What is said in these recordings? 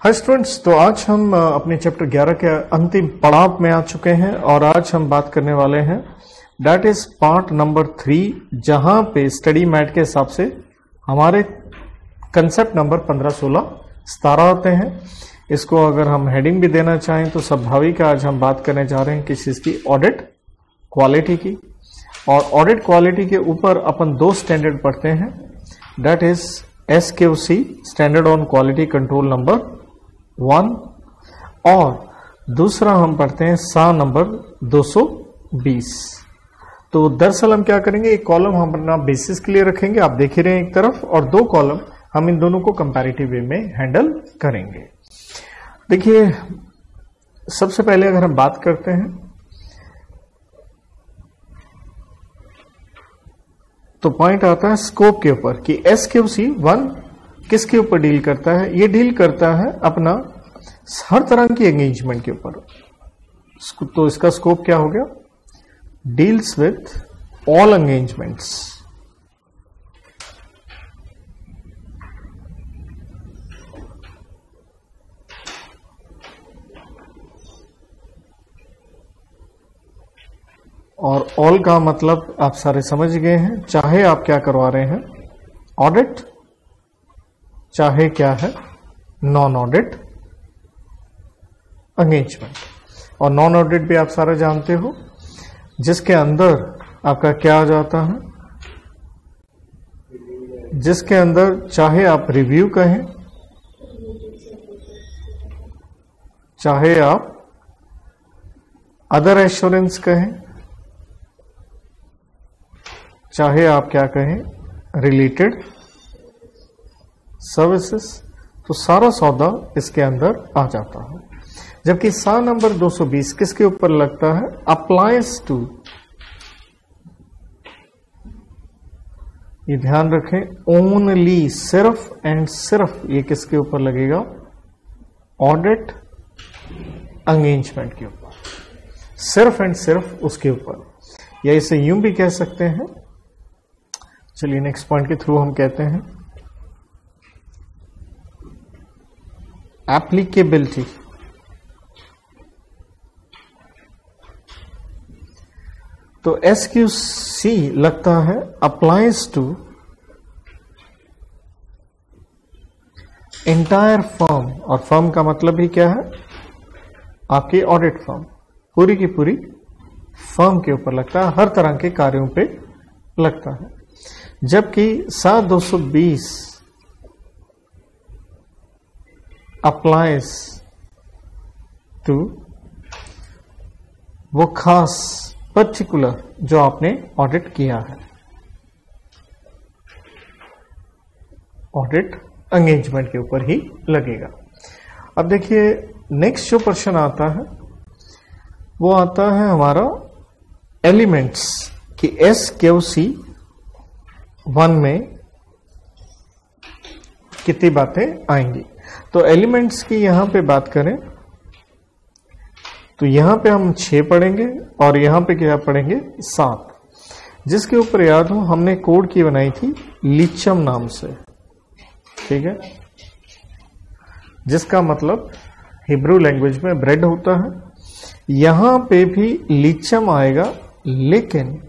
Hi students, तो आज हम अपने चैप्टर 11 के अंतिम पड़ाव में आ चुके हैं और आज हम बात करने वाले हैं दैट इज पार्ट नंबर 3, जहां पे स्टडी मैट के हिसाब से हमारे कंसेप्ट नंबर 15, 16, 17 होते हैं। इसको अगर हम हेडिंग भी देना चाहें तो स्वाभाविक है, आज हम बात करने जा रहे हैं किस चीज की, ऑडिट क्वालिटी की। और ऑडिट क्वालिटी के ऊपर अपन दो स्टैंडर्ड पढ़ते हैं, that is SQC, standard on quality control number 1, और दूसरा हम पढ़ते हैं सा नंबर 220। तो दरअसल हम क्या करेंगे, एक कॉलम हम अपना बेसिस के लिए रखेंगे, आप देख ही रहे हैं एक तरफ, और दो कॉलम हम इन दोनों को कंपैरेटिव वे में हैंडल करेंगे। देखिए, सबसे पहले अगर हम बात करते हैं तो पॉइंट आता है स्कोप के ऊपर कि SQC 1 किसके ऊपर डील करता है। ये डील करता है अपना हर तरह की एंगेजमेंट के ऊपर। तो इसका स्कोप क्या हो गया, डील्स विथ ऑल एंगेजमेंट्स। और ऑल का मतलब आप सारे समझ गए हैं, चाहे आप क्या करवा रहे हैं, ऑडिट, चाहे क्या है नॉन ऑडिट एंगेजमेंट। और नॉन ऑडिट भी आप सारा जानते हो, जिसके अंदर आपका क्या आ जाता है, जिसके अंदर चाहे आप रिव्यू कहें, चाहे आप अदर एश्योरेंस कहें, चाहे आप क्या कहें, रिलेटेड सर्विसेज, तो सारा सौदा इसके अंदर आ जाता है। जबकि सा नंबर 220 किसके ऊपर लगता है, अप्लाइज टू, ये ध्यान रखें, ओनली, सिर्फ एंड सिर्फ ये किसके ऊपर लगेगा, ऑडिट एंगेजमेंट के ऊपर, सिर्फ एंड सिर्फ उसके ऊपर। या इसे यूं भी कह सकते हैं, चलिए नेक्स्ट पॉइंट के थ्रू हम कहते हैं एप्लीकेबिलिटी। तो SQC लगता है अप्लाइज टू एंटायर फर्म, और फर्म का मतलब ही क्या है, आपकी ऑडिट फर्म, पूरी की पूरी फर्म के ऊपर लगता है, हर तरह के कार्यों पे लगता है। जबकि सा 220 अप्लाइज टू वो खास पर्टिकुलर जो आपने ऑडिट किया है, ऑडिट एंगेजमेंट के ऊपर ही लगेगा। अब देखिए नेक्स्ट जो प्रश्न आता है वो आता है हमारा एलिमेंट्स कि SQC 1 में कितनी बातें आएंगी। तो एलिमेंट्स की यहां पे बात करें तो यहां पे हम 6 पढ़ेंगे और यहां पे क्या पढ़ेंगे, 7, जिसके ऊपर याद हो हमने कोड की बनाई थी लिचम नाम से, ठीक है, जिसका मतलब हिब्रू लैंग्वेज में ब्रेड होता है। यहां पे भी लिचम आएगा, लेकिन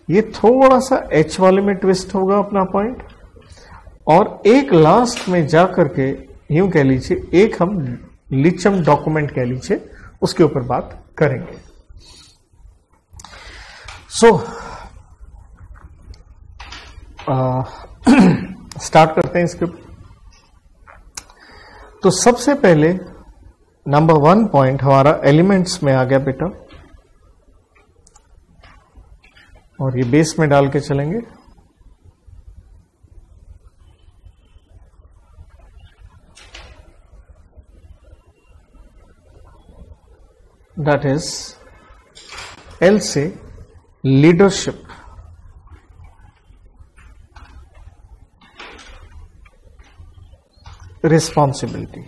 ये थोड़ा सा H वाले में ट्विस्ट होगा अपना पॉइंट, और एक लास्ट में जाकर के यूं कह लीजिए, एक हम लिचम डॉक्यूमेंट कह लीजिए, उसके ऊपर बात करेंगे। स्टार्ट करते हैं इसके। तो सबसे पहले नंबर 1 पॉइंट हमारा एलिमेंट्स में आ गया बेटा, और ये बेस में डाल के चलेंगे। दैट इज L से leadership, responsibility,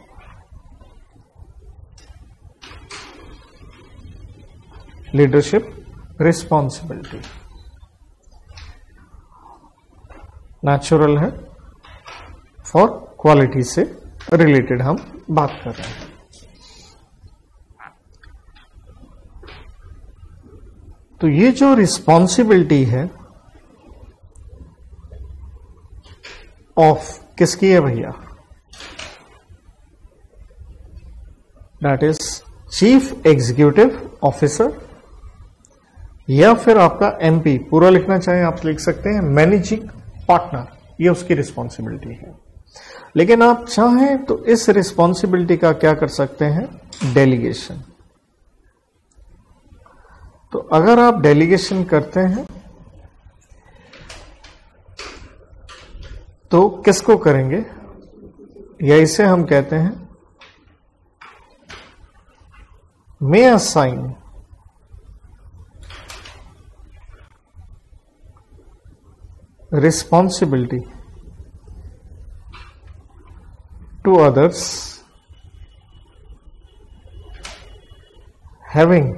leadership responsibility natural है फॉर क्वालिटी से रिलेटेड हम बात कर रहे हैं। तो ये जो रिस्पॉन्सिबिलिटी है ऑफ किसकी है भैया? That is chief executive officer, या फिर आपका एमपी, पूरा लिखना चाहें आप लिख सकते हैं मैनेजिंग पार्टनर, ये उसकी रिस्पॉन्सिबिलिटी है। लेकिन आप चाहें तो इस रिस्पॉन्सिबिलिटी का क्या कर सकते हैं? डेलीगेशन। तो अगर आप डेलीगेशन करते हैं तो किसको करेंगे? या इसे हम कहते हैं मे assign responsibility to others having,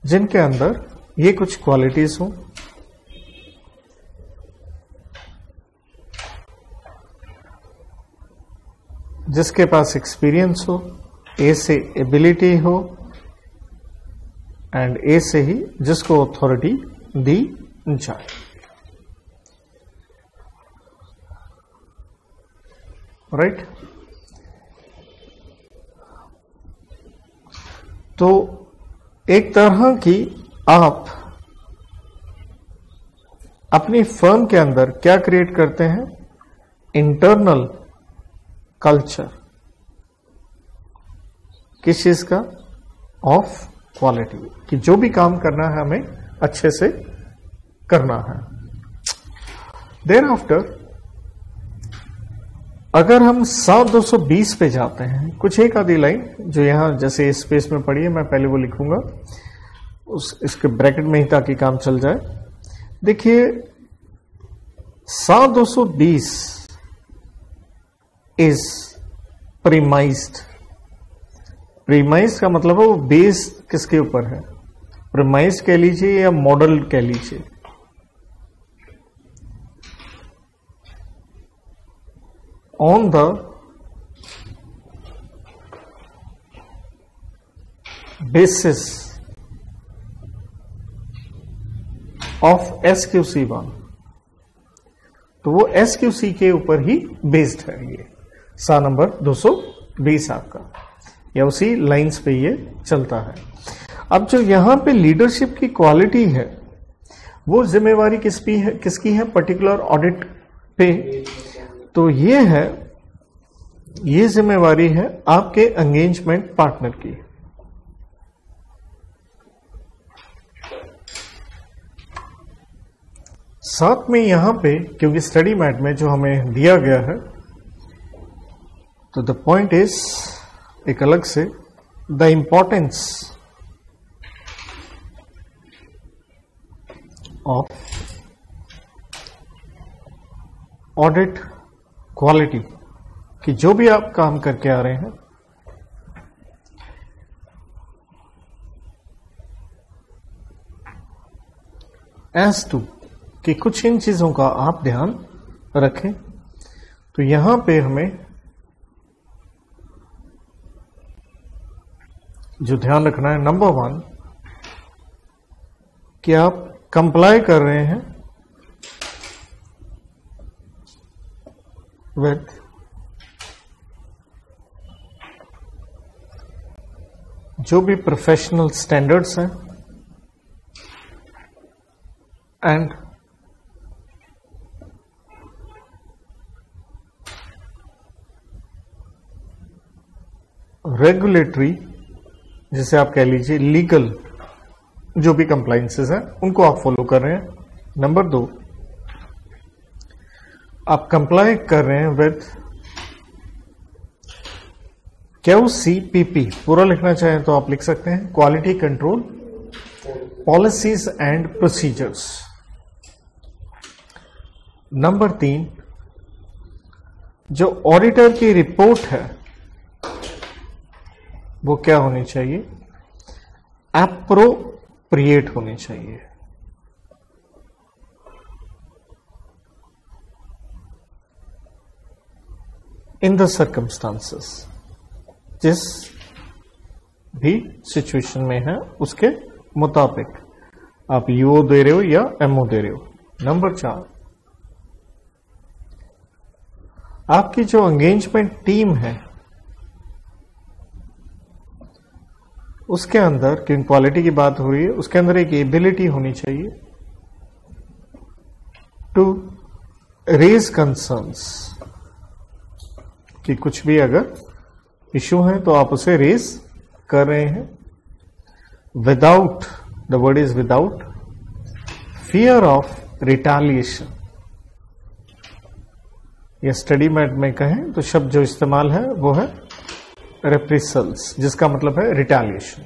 जिनके अंदर ये कुछ क्वालिटीज हो, जिसके पास एक्सपीरियंस हो, ए से एबिलिटी हो, एंड ए से ही जिसको अथॉरिटी दी जाए। राइट? तो एक तरह की आप अपनी फर्म के अंदर क्या क्रिएट करते हैं? Internal culture. किस चीज का? ऑफ क्वालिटी, कि जो भी काम करना है हमें अच्छे से करना है। देयर आफ्टर अगर हम 7/220 पे जाते हैं, कुछ एक आधी लाइन जो यहां जैसे स्पेस में पड़ी है, मैं पहले वो लिखूंगा इसके ब्रैकेट में ही ताकि काम चल जाए। देखिए 7/220 इज प्रीमाइज्ड। प्रीमाइज्ड का मतलब है वो बेस किसके ऊपर है? प्रीमाइज्ड कह लीजिए या मॉडल कह लीजिए। On the basis of SQC1, तो वो SQC के ऊपर ही बेस्ड है। ये सा नंबर 220 आपका, या उसी लाइंस पे ये चलता है। अब जो यहां पे लीडरशिप की क्वालिटी है, वो जिम्मेवारी किसकी है? पर्टिकुलर ऑडिट पे। तो ये जिम्मेवारी है आपके एंगेजमेंट पार्टनर की। साथ में यहां पे क्योंकि स्टडी मैट में जो हमें दिया गया है, तो द पॉइंट इज एक अलग से the importance of audit quality, कि जो भी आप काम करके आ रहे हैं एज टू कि कुछ इन चीजों का आप ध्यान रखें। तो यहां पे हमें जो ध्यान रखना है, नंबर 1 कि आप कंप्लाई कर रहे हैं विथ जो भी प्रोफेशनल स्टैंडर्ड्स हैं एंड रेगुलेटरी, जिसे आप कह लीजिए लीगल जो भी कंप्लायंसेस हैं उनको आप फॉलो कर रहे हैं। नंबर 2, आप कंप्लाई कर रहे हैं विथ QCPP, पूरा लिखना चाहें तो आप लिख सकते हैं quality control policies and procedures. Number 3, जो ऑडिटर की रिपोर्ट है वो क्या होनी चाहिए? एप्रोप्रिएट होनी चाहिए। इन द सर्कमस्टांसेस, जिस भी सिचुएशन में है उसके मुताबिक आप यूओ दे रहे हो या एमओ दे रहे हो। नंबर 4, आपकी जो एंगेजमेंट टीम है उसके अंदर, क्योंकि क्वालिटी की बात हो रही है, उसके अंदर एक एबिलिटी होनी चाहिए टू रेज कंसर्न्स, कि कुछ भी अगर इशू है तो आप उसे रेज कर रहे हैं without, the word is without fear of retaliation, या स्टडी मैट में कहें तो शब्द जो इस्तेमाल है वो है रेप्रिसल्स, जिसका मतलब है रिटालिएशन,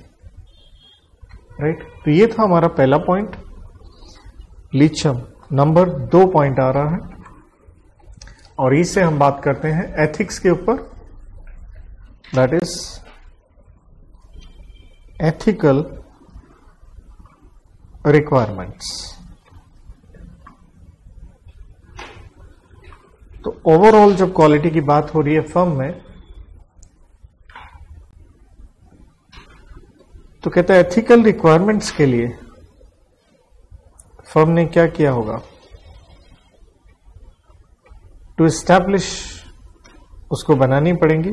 राइट। तो ये था हमारा पहला पॉइंट। लीचम नंबर 2 पॉइंट आ रहा है, और इससे हम बात करते हैं एथिक्स के ऊपर, दैट इज एथिकल रिक्वायरमेंट्स। तो ओवरऑल जब क्वालिटी की बात हो रही है फर्म में, तो कहता है एथिकल रिक्वायरमेंट्स के लिए फर्म ने क्या किया होगा, टू एस्टैब्लिश, उसको बनानी पड़ेंगी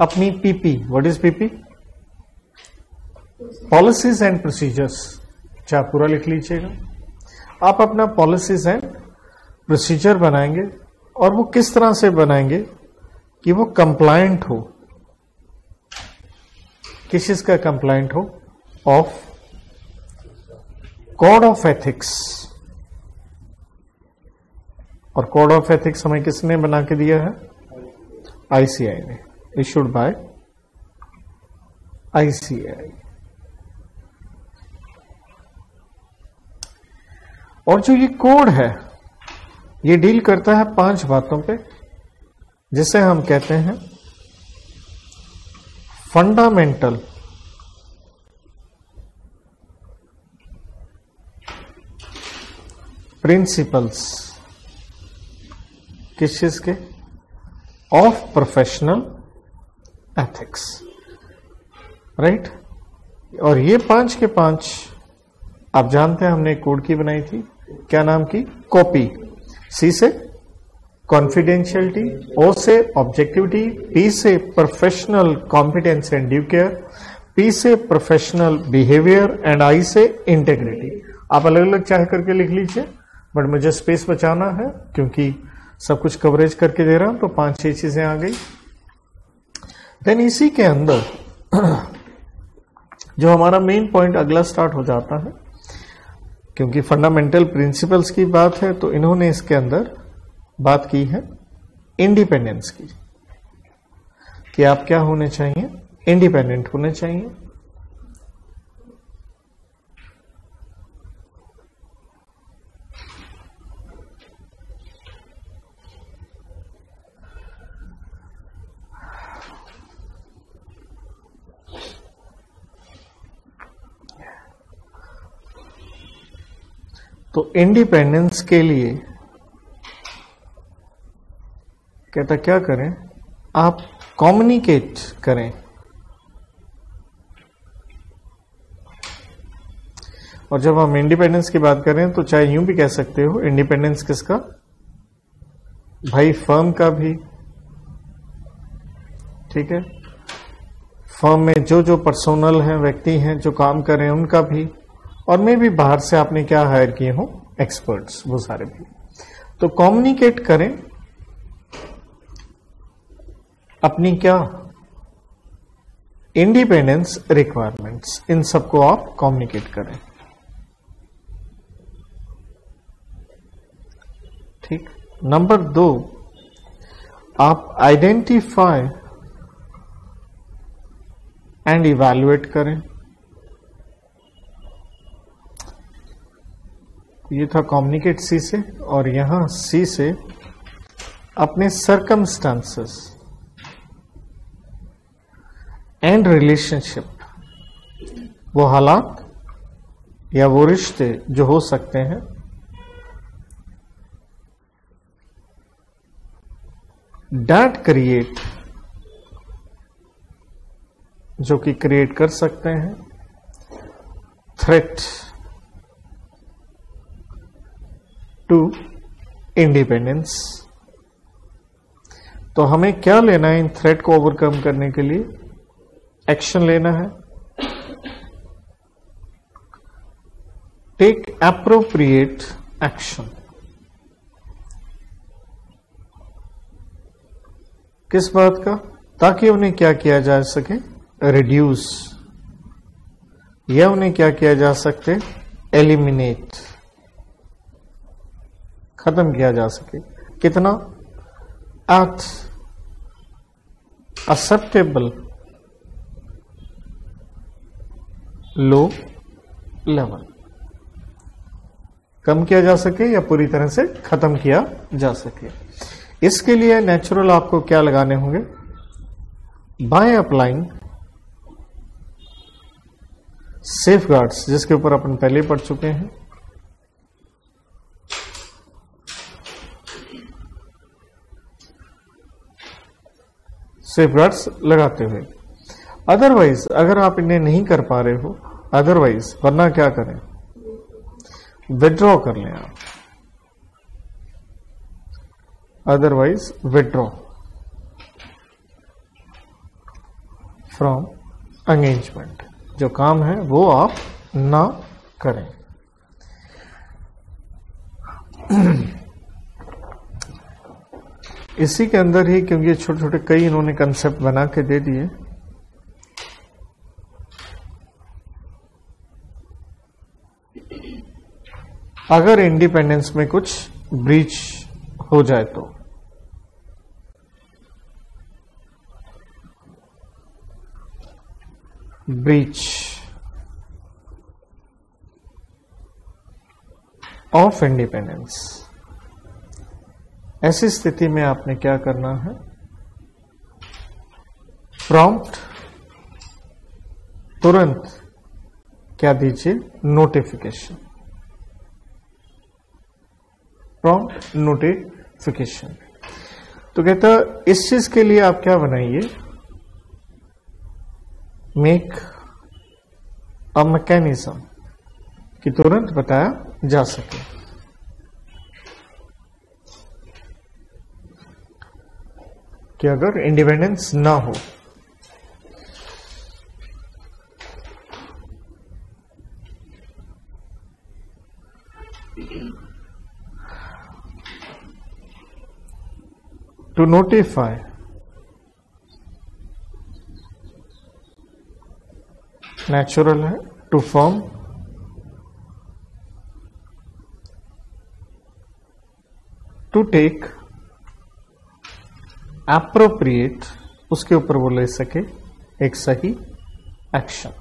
अपनी PP. What is PP? Policies and procedures. चाहे पूरा लिख लीजिएगा। आप अपना पॉलिसीज एंड प्रोसीजर बनाएंगे, और वो किस तरह से बनाएंगे कि वो कंप्लायंट हो। किस चीज का कंप्लायंट हो? Of code of ethics. और कोड ऑफ एथिक्स हमें किसने बना के दिया है? आईसीआई ने, इशूड बाय आईसीआई। और जो ये कोड है ये डील करता है 5 बातों पे, जिसे हम कहते हैं फंडामेंटल प्रिंसिपल्स। किस चीज के? Of professional ethics, right. और ये 5 के 5 आप जानते हैं, हमने एक कोड की बनाई थी, क्या नाम की? कॉपी। सी से कॉन्फिडेंशियलिटी, ओ से ऑब्जेक्टिविटी, पी से professional competence and due care, P से प्रोफेशनल बिहेवियर, एंड आई से इंटेग्रिटी। आप अलग अलग चाह करके लिख लीजिए, बट मुझे स्पेस बचाना है क्योंकि सब कुछ कवरेज करके दे रहा हूं, तो 5-6 चीजें आ गई। देन इसी के अंदर जो हमारा मेन पॉइंट अगला स्टार्ट हो जाता है, क्योंकि फंडामेंटल प्रिंसिपल्स की बात है, तो इन्होंने इसके अंदर बात की है इंडिपेंडेंस की, कि आप क्या होने चाहिए? इंडिपेंडेंट होने चाहिए। तो इंडिपेंडेंस के लिए कहता क्या करें? आप कम्युनिकेट करें। और जब हम इंडिपेंडेंस की बात करें तो चाहे यूं भी कह सकते हो, इंडिपेंडेंस किसका? भाई फर्म का भी, ठीक है। फर्म में जो जो पर्सोनल हैं, व्यक्ति हैं जो काम कर रहे हैं, उनका भी, और मे भी बाहर से आपने क्या हायर किए हो, एक्सपर्ट्स, वो सारे भी। तो कम्युनिकेट करें अपनी क्या? Independence requirements. इन सबको आप कम्युनिकेट करें, ठीक। नंबर 2, आप आइडेंटिफाई एंड इवैल्यूएट करें। ये था कम्युनिकेट सी से, और यहां सी से अपने सर्कमस्टांसेस एंड रिलेशनशिप, वो हालात या वो रिश्ते जो हो सकते हैं डैट क्रिएट, जो कि क्रिएट कर सकते हैं थ्रेट टू इंडिपेंडेंस। तो हमें क्या लेना है इन थ्रेट को ओवरकम करने के लिए? एक्शन लेना है। Take appropriate action. किस बात का? ताकि उन्हें क्या किया जा सके? रिड्यूस, या उन्हें क्या किया जा सकते? एलिमिनेट, खत्म किया जा सके। कितना? एट एक्सेप्टेबल लो लेवल, कम किया जा सके या पूरी तरह से खत्म किया जा सके। इसके लिए नेचुरल आपको क्या लगाने होंगे? बाय अप्लाइंग सेफगार्ड्स, जिसके ऊपर अपन पहले पढ़ चुके हैं। सेफगार्ड्स लगाते हुए। अदरवाइज अगर आप इन्हें नहीं कर पा रहे हो, अदरवाइज वरना क्या करें? विड्रॉ कर लें आप। अदरवाइज विड्रॉ फ्रॉम एंगेजमेंट, जो काम है वो आप ना करें। इसी के अंदर ही, क्योंकि छोटे छोटे कई इन्होंने कंसेप्ट बना के दे दिए, अगर इंडिपेंडेंस में कुछ ब्रीच हो जाए तो ब्रीच ऑफ इंडिपेंडेंस, ऐसी स्थिति में आपने क्या करना है? प्रॉम्प्ट, तुरंत क्या दीजिए? Notification, prompt notification. तो कहता इस चीज के लिए आप क्या बनाइए? मेक अ मैकेनिज्म, कि तुरंत बताया जा सके। कि अगर इंडिपेंडेंस ना हो, टू नोटिफाई नेचुरल है, to form, to take appropriate, उसके ऊपर वो ले सके एक सही एक्शन।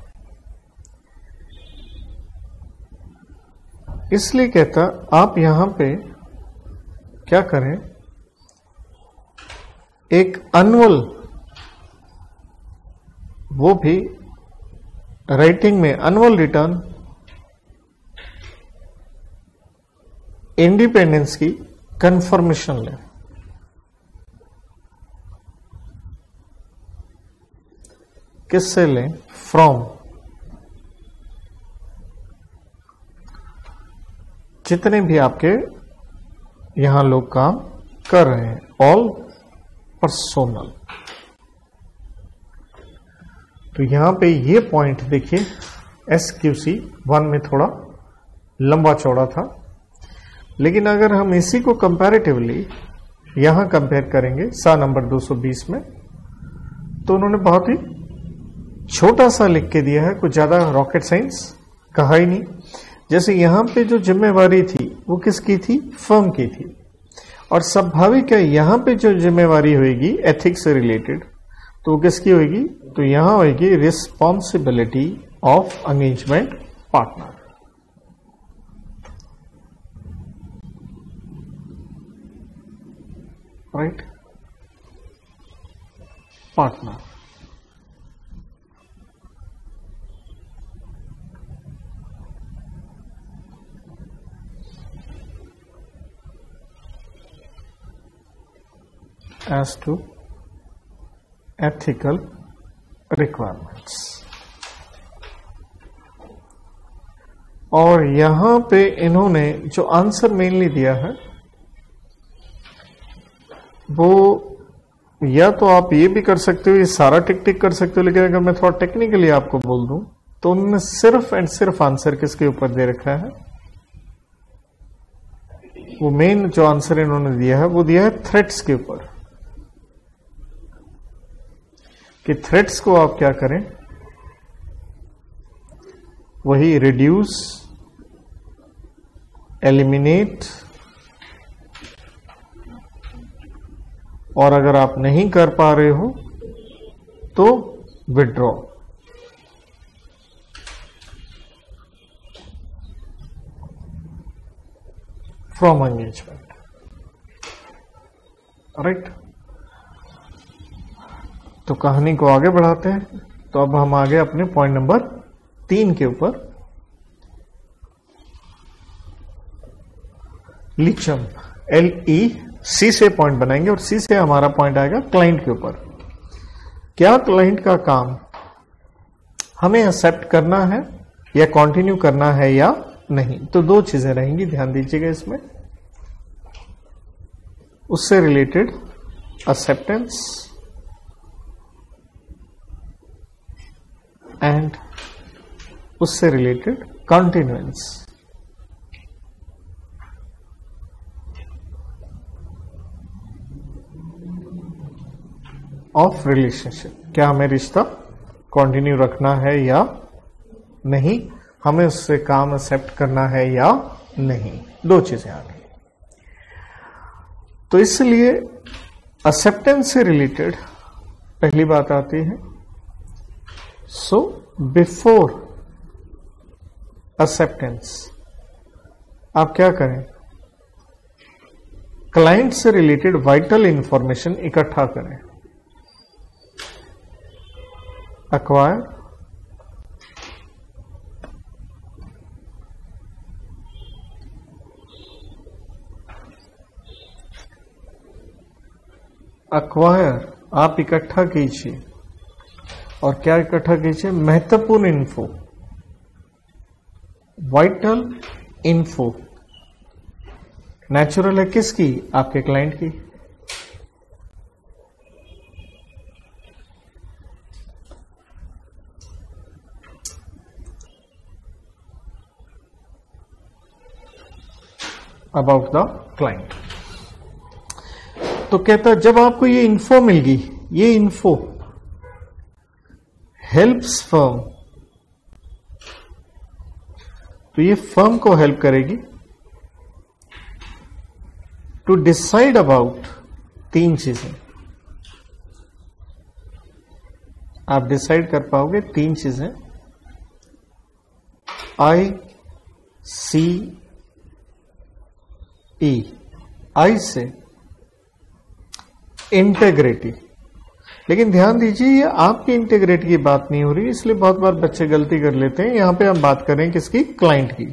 इसलिए कहता आप यहां पे क्या करें? एक एनुअल, वो भी राइटिंग में एनुअल रिटर्न इंडिपेंडेंस की कंफर्मेशन ले। किससे लें? फ्रॉम, जितने भी आपके यहां लोग काम कर रहे हैं, ऑल पर्सोनल। तो यहां पे ये पॉइंट देखिए, SQC 1 में थोड़ा लंबा चौड़ा था, लेकिन अगर हम इसी को कंपैरेटिवली यहां कंपेयर करेंगे सा नंबर 220 में, तो उन्होंने बहुत ही छोटा सा लिख के दिया है, कुछ ज्यादा रॉकेट साइंस कहा ही नहीं। जैसे यहां पे जो जिम्मेवारी थी वो किसकी थी? फर्म की थी। और स्वाभाविक है यहां पे जो जिम्मेवारी होगी एथिक्स से रिलेटेड, तो वो किसकी होगी? तो यहां होगी responsibility of engagement partner. Right, partner. as to ethical requirements। और यहां पे इन्होंने जो आंसर मेनली दिया है वो, या तो आप ये भी कर सकते हो, ये सारा टिक टिक कर सकते हो, लेकिन अगर मैं थोड़ा टेक्निकली आपको बोल दूं तो उनमें सिर्फ एंड सिर्फ आंसर किसके ऊपर दे रखा है, वो मेन जो आंसर इन्होंने दिया है वो दिया है थ्रेट्स के ऊपर, कि थ्रेट्स को आप क्या करें, वही रिड्यूस, एलिमिनेट, और अगर आप नहीं कर पा रहे हो तो विड्रॉ। From engagement, right. तो कहानी को आगे बढ़ाते हैं। तो अब हम आगे अपने पॉइंट नंबर 3 के ऊपर, लीचम, LEC से पॉइंट बनाएंगे और C से हमारा पॉइंट आएगा क्लाइंट के ऊपर। क्या क्लाइंट का काम हमें एक्सेप्ट करना है या कंटिन्यू करना है या नहीं। तो दो चीजें रहेंगी, ध्यान दीजिएगा इसमें। उससे रिलेटेड एक्सेप्टेंस एंड उससे रिलेटेड कंटिन्यूएंस। ऑफ रिलेशनशिप, क्या हमें रिश्ता कंटिन्यू रखना है या नहीं, हमें उससे काम एक्सेप्ट करना है या नहीं, दो चीजें आ गई। तो इसलिए एक्सेप्टेंस से रिलेटेड पहली बात आती है, सो बिफोर एक्सेप्टेंस आप क्या करें, क्लाइंट से रिलेटेड वाइटल इंफॉर्मेशन इकट्ठा करें। acquire, आप इकट्ठा कीजिए, और क्या इकट्ठा कीजिए, महत्वपूर्ण इन्फो, वाइटल इन्फो। नेचुरल है किसकी, आपके क्लाइंट की। About the client. तो कहता जब आपको ये इन्फो मिल गई, ये इन्फो हेल्प्स फर्म, तो ये फर्म को हेल्प करेगी टू डिसाइड अबाउट तीन चीजें। आप डिसाइड कर पाओगे तीन चीजें, ICE। आई से इंटेग्रिटी, लेकिन ध्यान दीजिए ये आपकी इंटेग्रिटी की बात नहीं हो रही, इसलिए बहुत बार बच्चे गलती कर लेते हैं। यहां पे हम बात कर रहे हैं किसकी, क्लाइंट की।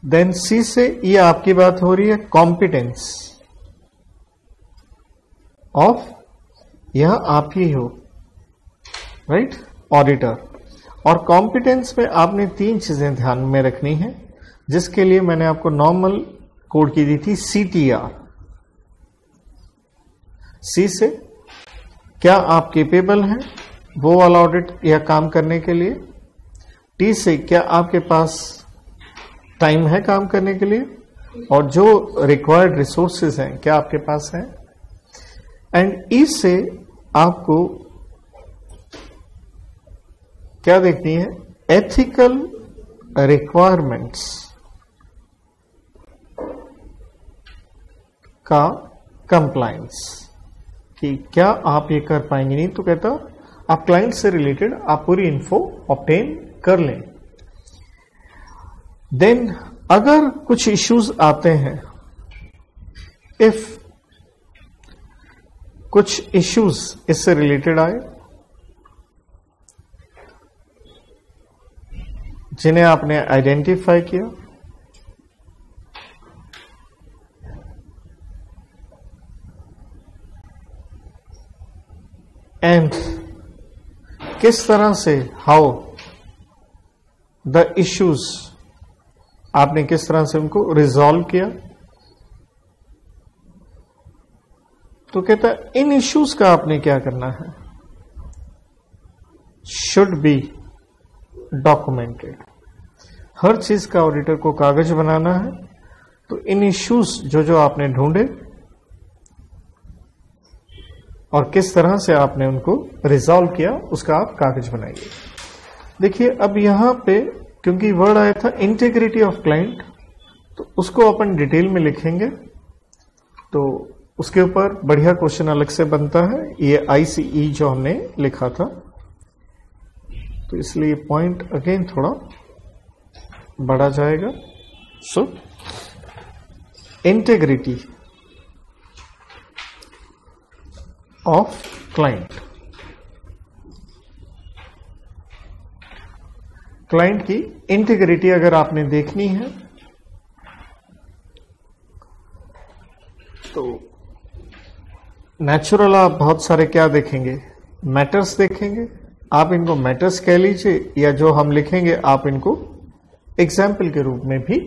देन सी से ये आपकी बात हो रही है कॉम्पिटेंस ऑफ, यह आप ही हो, राइट, ऑडिटर। और कॉम्पिटेंस में आपने तीन चीजें ध्यान में रखनी है, जिसके लिए मैंने आपको नॉर्मल कोड की दी थी CTR। सी से क्या आप केपेबल हैं वो वाला ऑडिट या काम करने के लिए। टी से क्या आपके पास टाइम है काम करने के लिए, और जो रिक्वायर्ड रिसोर्सेज हैं क्या आपके पास हैं। एंड ई से आपको क्या देखनी है, एथिकल रिक्वायरमेंट्स का कंप्लायंस, कि क्या आप ये कर पाएंगे। नहीं तो कहता आप क्लाइंट से रिलेटेड आप पूरी इन्फो ऑब्टेन कर लें। देन अगर कुछ इश्यूज आते हैं, इफ कुछ इश्यूज इससे रिलेटेड आए जिन्हें आपने आइडेंटिफाई किया, एंड किस तरह से, हाउ द इश्यूज, आपने किस तरह से उनको रिजॉल्व किया। तो कहता है इन इश्यूज का आपने क्या करना है, शुड बी डॉक्यूमेंटेड। हर चीज का ऑडिटर को कागज बनाना है, तो इन इश्यूज जो जो आपने ढूंढे और किस तरह से आपने उनको रिजॉल्व किया, उसका आप कागज बनाइए। देखिए अब यहां पे क्योंकि वर्ड आया था इंटीग्रिटी ऑफ क्लाइंट, तो उसको अपन डिटेल में लिखेंगे, तो उसके ऊपर बढ़िया क्वेश्चन अलग से बनता है। ये ICE जो हमने लिखा था, तो इसलिए पॉइंट अगेन थोड़ा बढ़ा जाएगा। सो इंटीग्रिटी ऑफ क्लाइंट, क्लाइंट की इंटीग्रिटी अगर आपने देखनी है तो नेचुरल आप बहुत सारे क्या देखेंगे, मैटर्स देखेंगे। आप इनको मैटर्स कह लीजिए, या जो हम लिखेंगे आप इनको एग्जाम्पल के रूप में भी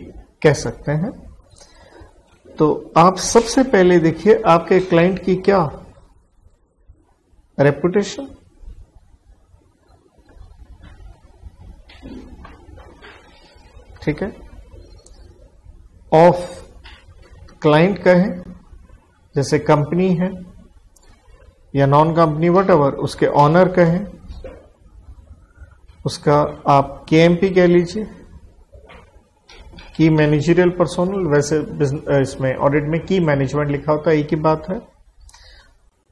कह सकते हैं। तो आप सबसे पहले देखिए आपके क्लाइंट की क्या रेपुटेशन, ठीक है। ऑफ क्लाइंट कहें, जैसे कंपनी है या नॉन कंपनी वटएवर, उसके ऑनर कहें, उसका आप KMP कह लीजिए, की मैनेजरियल पर्सोनल। वैसे इसमें ऑडिट में की मैनेजमेंट लिखा होता है, एक ही बात है,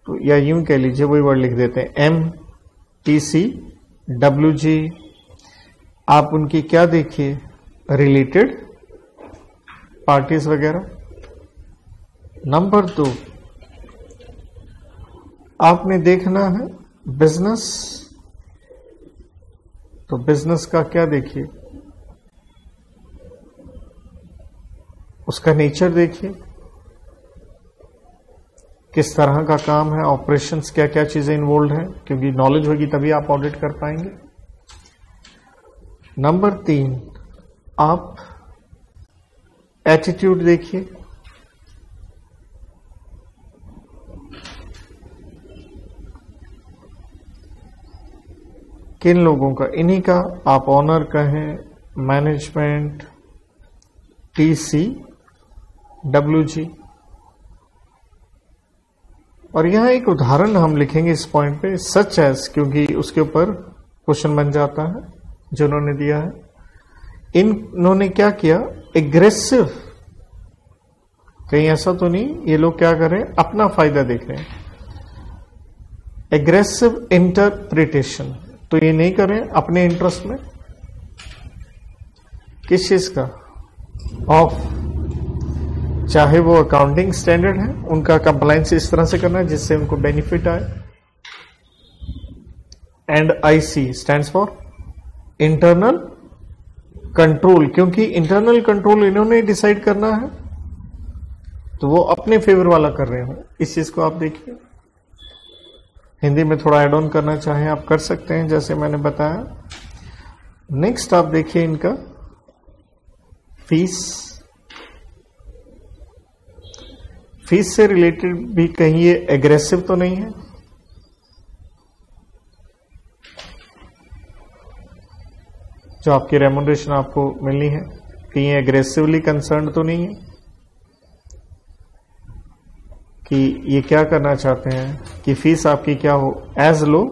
तो या यूं कह लीजिए, वही वर्ड लिख देते हैं MTC WG। आप उनकी क्या देखिए, रिलेटेड पार्टीज वगैरह। नंबर 2 आपने देखना है बिजनेस, तो बिजनेस का क्या देखिए, उसका नेचर देखिए, किस तरह का काम है, ऑपरेशंस क्या क्या चीजें इन्वॉल्व हैं, क्योंकि नॉलेज होगी तभी आप ऑडिट कर पाएंगे। नंबर 3 आप एटीट्यूड देखिए, किन लोगों का, इन्हीं का आप ऑनर कहें, मैनेजमेंट, TC WG। और यहां एक उदाहरण हम लिखेंगे इस पॉइंट पे, सच एज, क्योंकि उसके ऊपर क्वेश्चन बन जाता है जो उन्होंने दिया है। इन्होंने क्या किया, एग्रेसिव, कहीं ऐसा तो नहीं ये लोग क्या कर रहे हैं, अपना फायदा देख रहे हैं, एग्रेसिव इंटरप्रिटेशन, तो ये नहीं कर रहे हैं अपने इंटरेस्ट में, किस चीज का, ऑफ, चाहे वो अकाउंटिंग स्टैंडर्ड है, उनका कंप्लायंस इस तरह से करना है जिससे उनको बेनिफिट आए। And IC stands for internal control, क्योंकि इंटरनल कंट्रोल इन्होंने डिसाइड करना है, तो वो अपने फेवर वाला कर रहे हो, इस चीज को आप देखिए। हिंदी में थोड़ा एड ऑन करना चाहें आप कर सकते हैं, जैसे मैंने बताया। नेक्स्ट आप देखिए इनका फीस, फीस से रिलेटेड भी कहीं ये एग्रेसिव तो नहीं है, जो आपकी रेम्यूनरेशन आपको मिलनी है, कहीं एग्रेसिवली कंसर्न तो नहीं है कि ये क्या करना चाहते हैं कि फीस आपकी क्या हो, as low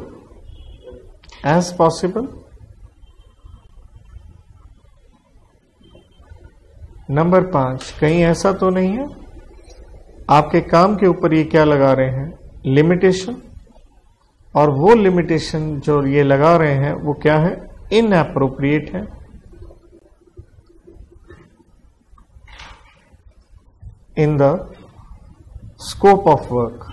as possible. Number 5 कहीं ऐसा तो नहीं है आपके काम के ऊपर ये क्या लगा रहे हैं, लिमिटेशन, और वो लिमिटेशन जो ये लगा रहे हैं वो क्या है, इनएप्रोप्रिएट है। In the scope of work.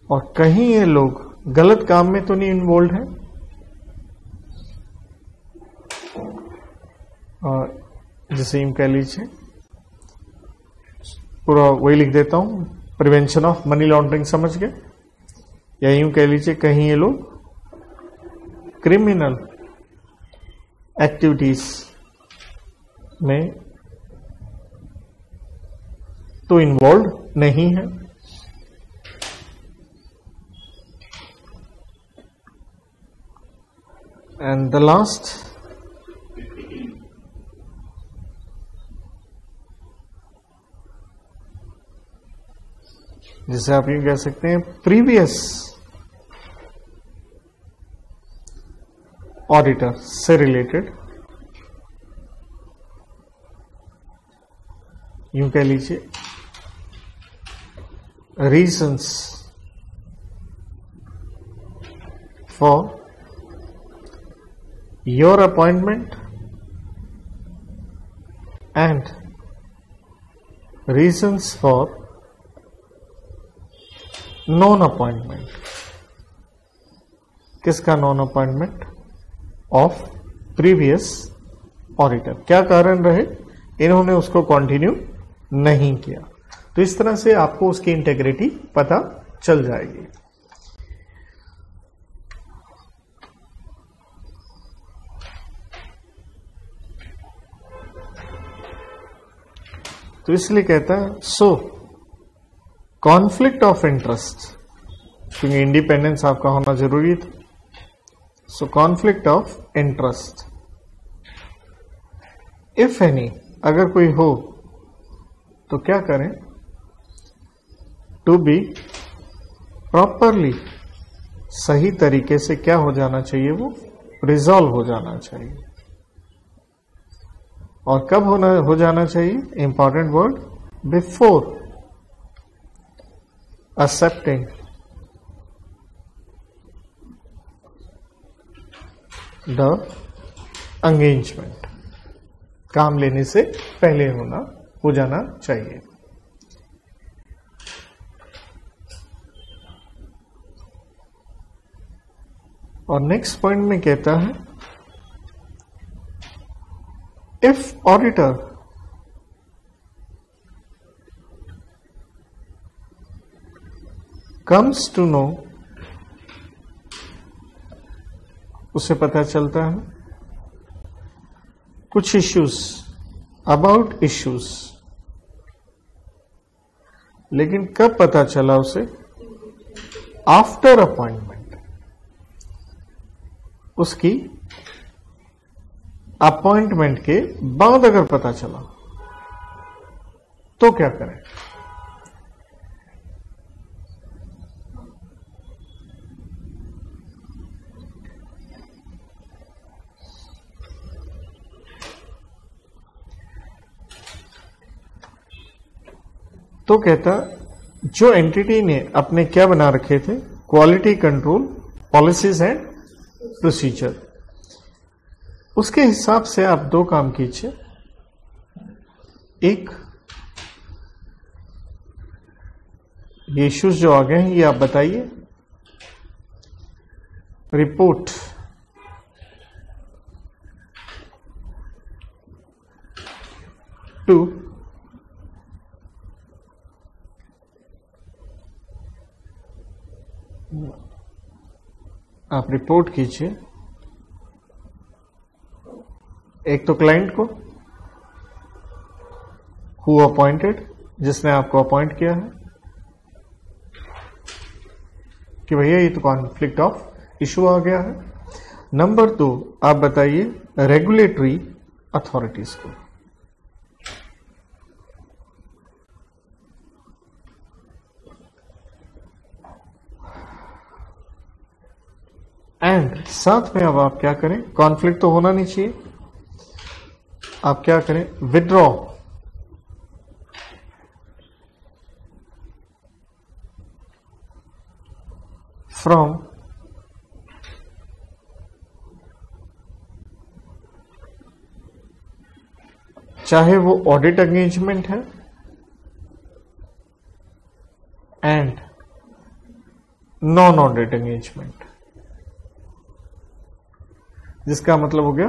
और कहीं ये लोग गलत काम में तो नहीं इन्वॉल्व है, और जैसे यूं कह लीजिए पूरा वही लिख देता हूं, प्रिवेंशन ऑफ मनी लॉन्ड्रिंग, समझ गए, या यूं कह लीजिए कहीं ये लोग क्रिमिनल एक्टिविटीज में तो इन्वॉल्व नहीं है। एंड द लास्ट, जिसे आप ये कह सकते हैं प्रीवियस ऑडिटर से रिलेटेड, यूं कह लीजिए reasons for your appointment and reasons for non appointment. किसका non appointment? Of previous auditor. क्या कारण रहे, इन्होंने उसको कंटिन्यू नहीं किया। तो इस तरह से आपको उसकी इंटेग्रिटी पता चल जाएगी। तो इसलिए कहता है सो कॉन्फ्लिक्ट ऑफ इंटरेस्ट, क्योंकि इंडिपेंडेंस आपका होना जरूरी था। So conflict of interest if any, अगर कोई हो तो क्या करें? टू बी प्रॉपरली, सही तरीके से क्या हो जाना चाहिए? वो रिजॉल्व हो जाना चाहिए। और कब हो जाना चाहिए? Important word, before accepting the engagement, काम लेने से पहले हो जाना चाहिए। और नेक्स्ट पॉइंट में कहता है if auditor comes to know, उसे पता चलता है कुछ इश्यूज, अबाउट इश्यूज, लेकिन कब पता चला उसे? आफ्टर अपॉइंटमेंट, उसकी अपॉइंटमेंट के बाद अगर पता चला तो क्या करें? तो कहता जो एंटिटी ने अपने क्या बना रखे थे? Quality control policies and procedure, उसके हिसाब से आप दो काम कीजिए। एक, ये इश्यूज जो आ गए हैं ये आप बताइए, रिपोर्ट टू आप रिपोर्ट कीजिए एक तो क्लाइंट को, हु अपॉइंटेड, जिसने आपको अपॉइंट किया है, कि भैया ये तो कॉन्फ्लिक्ट ऑफ इशू आ गया है। नंबर 2, आप बताइए रेगुलेटरी अथॉरिटीज को। एंड साथ में अब आप क्या करें? कॉन्फ्लिक्ट तो होना नहीं चाहिए, आप क्या करें? विथड्रॉ फ्रॉम चाहे वो ऑडिट एंगेजमेंट है एंड नॉन ऑडिट एंगेजमेंट, जिसका मतलब हो गया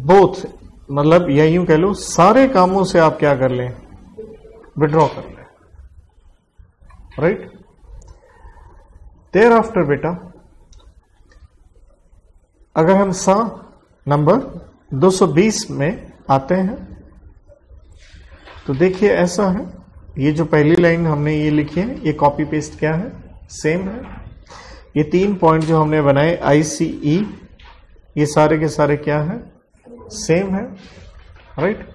बोथ मतलब या यूं कह लो सारे कामों से आप क्या कर लें, विड्रॉ कर लें, राइट। देयर आफ्टर बेटा अगर हम सा नंबर 220 में आते हैं तो देखिए ऐसा है, ये जो पहली लाइन हमने ये लिखी है ये कॉपी पेस्ट क्या है, सेम है। ये 3 पॉइंट जो हमने बनाए ICE ये सारे के सारे क्या है, सेम है, राइट।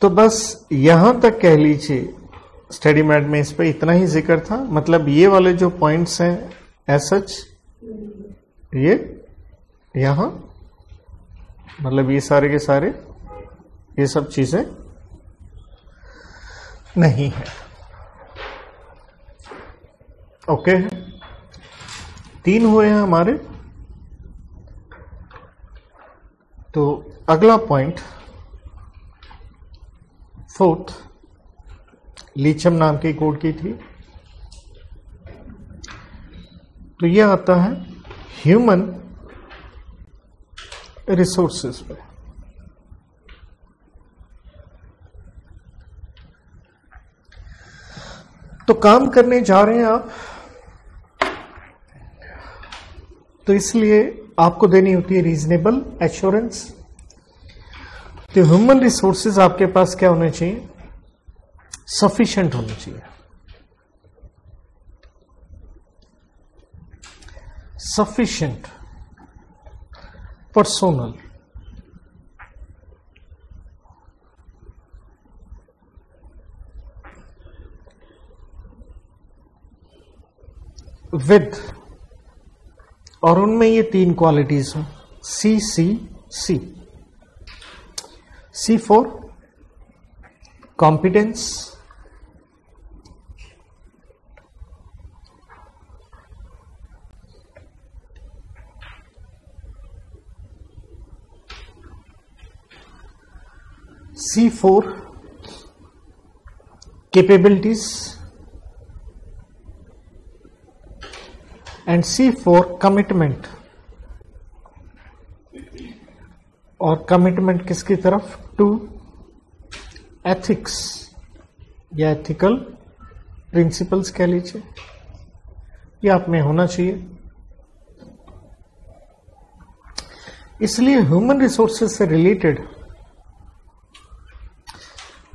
तो बस यहां तक कह लीजिए स्टडी मैट में इस पे इतना ही जिक्र था। मतलब ये वाले जो पॉइंट्स हैं एसच ये यहां मतलब ये सारे के सारे ये सब चीजें नहीं है, ओके। 3 हुए हैं हमारे। तो अगला पॉइंट 4th लीचम नाम की कोड की थी। तो यह आता है ह्यूमन रिसोर्सेज पे। तो काम करने जा रहे हैं आप, तो इसलिए आपको देनी होती है रीजनेबल एश्योरेंस। तो ह्यूमन रिसोर्सेज आपके पास क्या होने चाहिए, सफिशिएंट होने चाहिए। सफिशिएंट पर्सोनल, विद, और उनमें ये 3 क्वालिटीज हैं CCC। C for competence, C for capabilities, and C for commitment। और कमिटमेंट किसकी तरफ, टू एथिक्स या एथिकल प्रिंसिपल्स कह लीजिए, ये आप में होना चाहिए। इसलिए ह्यूमन रिसोर्सेज से रिलेटेड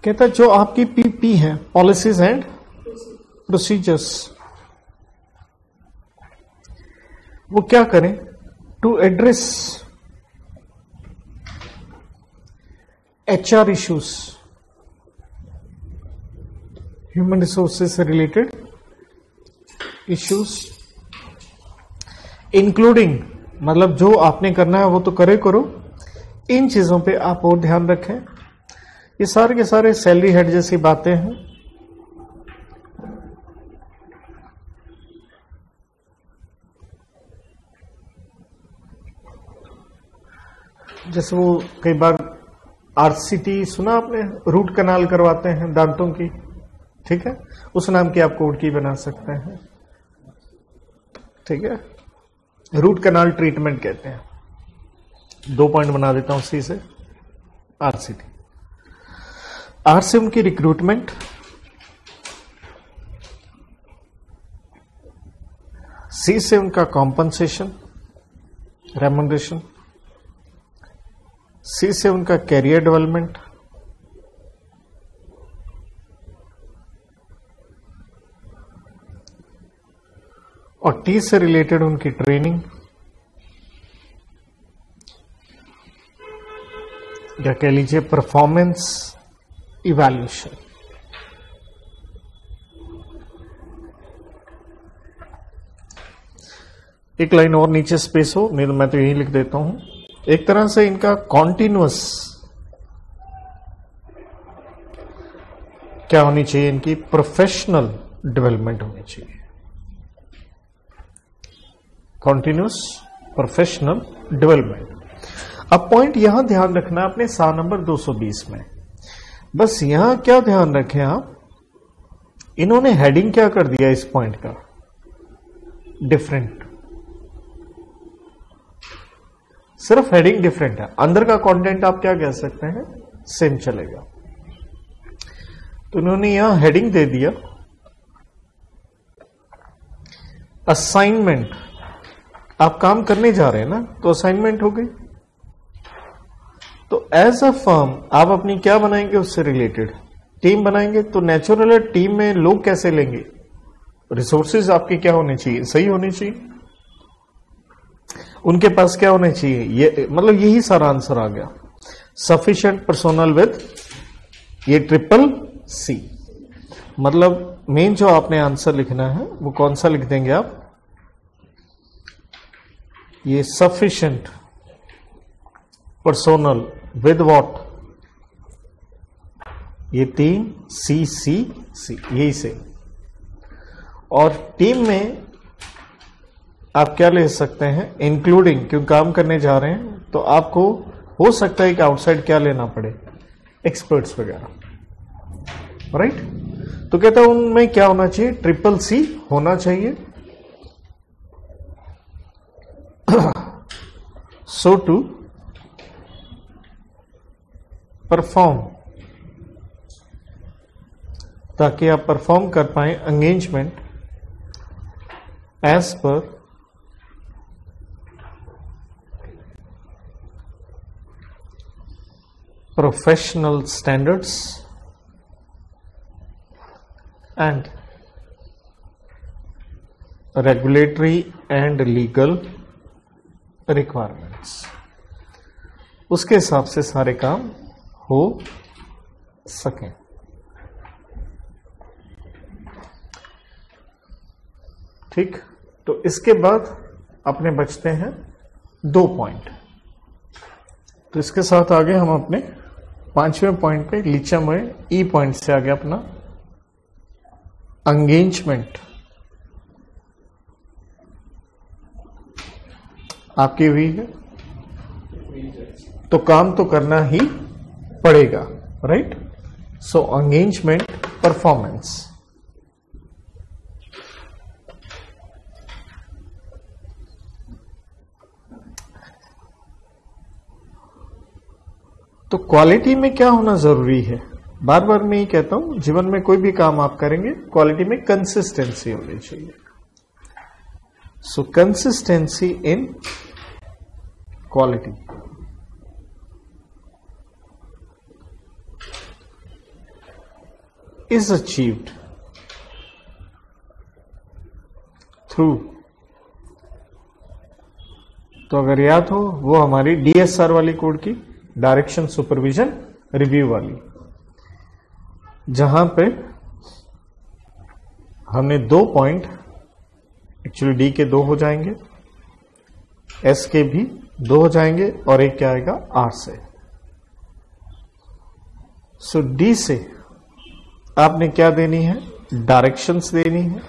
कहता है जो आपकी PP है, पॉलिसीज एंड प्रोसीजर्स, वो क्या करें, to address HR issues, human resources से रिलेटेड इश्यूज, इंक्लूडिंग मतलब जो आपने करना है वो तो करो, इन चीजों पे आप और ध्यान रखें। ये सारे के सारे सैलरी हेड जैसी बातें हैं। जैसे वो कई बार RCT सुना आपने, रूट कनाल करवाते हैं दांतों की, ठीक है, उस नाम की आप कोड की बना सकते हैं, ठीक है। रूट कनाल ट्रीटमेंट कहते हैं। 2 पॉइंट बना देता हूं सी से, RCT। R से उनकी रिक्रूटमेंट, C से उनका कॉम्पनसेशन रेम्यूनरेशन, C से उनका कैरियर डेवलपमेंट, और T से रिलेटेड उनकी ट्रेनिंग या कह लीजिए परफॉर्मेंस इवैल्यूएशन। एक लाइन और नीचे स्पेस हो, नहीं तो मैं तो यही लिख देता हूं। एक तरह से इनका कॉन्टिन्यूअस क्या होनी चाहिए, इनकी प्रोफेशनल डेवलपमेंट होनी चाहिए, कॉन्टिन्यूअस प्रोफेशनल डेवलपमेंट। अब पॉइंट यहां ध्यान रखना अपने सा नंबर 220 में, बस यहां क्या ध्यान रखें आप, इन्होंने हेडिंग क्या कर दिया इस पॉइंट का, डिफरेंट। सिर्फ हेडिंग डिफरेंट है, अंदर का कंटेंट आप क्या कह सकते हैं, सेम चलेगा। तो उन्होंने यहां हेडिंग दे दिया असाइनमेंट। आप काम करने जा रहे हैं ना, तो असाइनमेंट हो गई। तो एज अ फर्म आप अपनी क्या बनाएंगे, उससे रिलेटेड टीम बनाएंगे। तो नेचुरल है, टीम में लोग कैसे लेंगे, रिसोर्सेज आपके क्या होने चाहिए, सही होने चाहिए, उनके पास क्या होने चाहिए, ये मतलब यही सारा आंसर आ गया। सफिशिएंट पर्सोनल विद ये CCC, मतलब मेन जो आपने आंसर लिखना है वो कौन सा लिख देंगे आप, ये सफिशिएंट पर्सोनल विद व्हाट, ये 3 CCC यही से। और टीम में आप क्या ले सकते हैं, इंक्लूडिंग, क्यों काम करने जा रहे हैं तो आपको हो सकता है कि आउटसाइड क्या लेना पड़े, एक्सपर्ट्स वगैरह, राइट। तो कहता है उनमें क्या होना चाहिए, CCC होना चाहिए। सो टू परफॉर्म, ताकि आप परफॉर्म कर पाए engagement as per professional standards and regulatory and legal requirements, उसके हिसाब से सारे काम हो सकें। ठीक, तो इसके बाद अपने बचते हैं 2 पॉइंट। तो इसके साथ आगे हम अपने 5वें पॉइंट पे लिचम हुए, ई पॉइंट से आगे अपना एंगेजमेंट आपकी हुई है, तो काम तो करना ही पड़ेगा, राइट। सो एंगेजमेंट परफॉर्मेंस, तो क्वालिटी में क्या होना जरूरी है, बार बार मैं ये कहता हूं, जीवन में कोई भी काम आप करेंगे क्वालिटी में कंसिस्टेंसी होनी चाहिए। सो consistency in quality, is achieved through, तो अगर याद हो वो हमारी DSR वाली कोड की, डायरेक्शन सुपरविजन रिव्यू वाली, जहां पे हमने 2 पॉइंट, एक्चुअली डी के 2 हो जाएंगे, एस के भी 2 हो जाएंगे, और एक क्या आएगा आर से। सो डी से आपने क्या देनी है, डायरेक्शंस देनी है।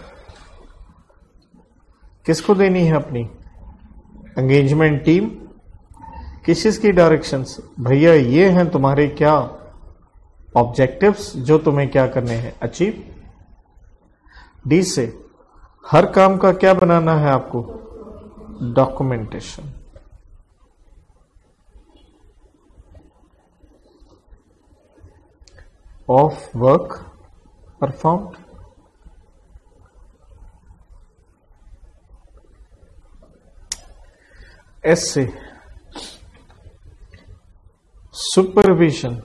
किसको देनी है, अपनी एंगेजमेंट टीम। किस चीज की डायरेक्शंस, भैया ये हैं तुम्हारे क्या ऑब्जेक्टिव्स, जो तुम्हें क्या करने हैं, अचीव। डी से हर काम का क्या बनाना है आपको, documentation. Of work performed. S से सुपरविजन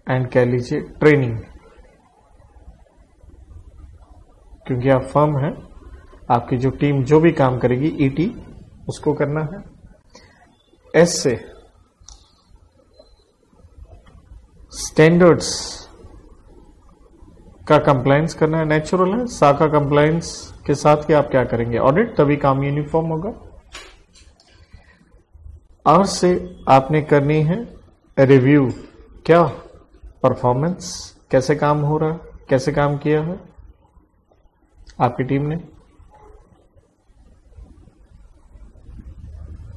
एंड कह लीजिए ट्रेनिंग, क्योंकि आप फर्म है, आपकी जो टीम जो भी काम करेगी ईटी उसको करना है। एस से स्टैंडर्ड्स का कंप्लायंस करना है, नेचुरल है, सा का कंप्लायंस के साथ के आप क्या करेंगे, ऑडिट, तभी काम यूनिफॉर्म होगा। आर से आपने करनी है रिव्यू, क्या परफॉर्मेंस, कैसे काम हो रहा है, कैसे काम किया है आपकी टीम ने,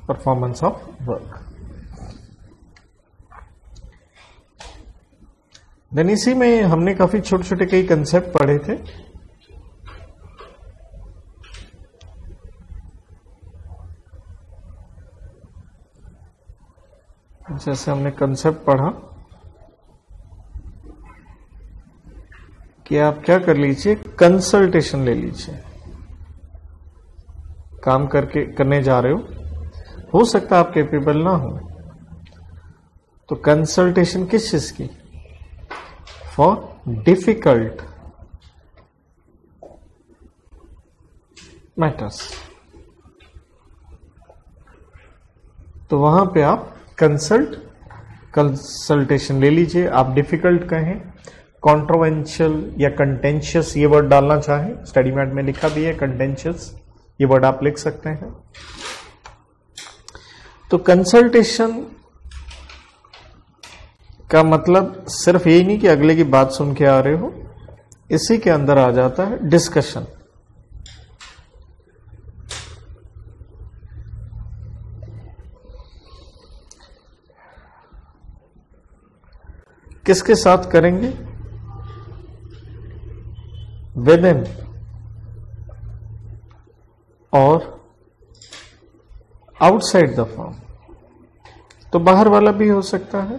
परफॉर्मेंस ऑफ वर्क। देन इसी में हमने काफी छोटे छोटे कई कंसेप्ट पढ़े थे। जैसे हमने कंसेप्ट पढ़ा कि आप क्या कर लीजिए, कंसल्टेशन ले लीजिए। काम करने जा रहे हो सकता है आप कैपेबल ना हो, तो कंसल्टेशन किस चीज की? For difficult matters. तो वहां पे आप कंसल्टेशन ले लीजिए। आप डिफिकल्ट कहें, कॉन्ट्रोवर्शियल या कंटेंशियस ये वर्ड डालना चाहें, स्टडी मैट में लिखा भी है कंटेंशियस, ये वर्ड आप लिख सकते हैं। तो कंसल्टेशन का मतलब सिर्फ यही नहीं कि अगले की बात सुन के आ रहे हो, इसी के अंदर आ जाता है डिस्कशन। किसके साथ करेंगे? विद इन और आउटसाइड द फॉर्म। तो बाहर वाला भी हो सकता है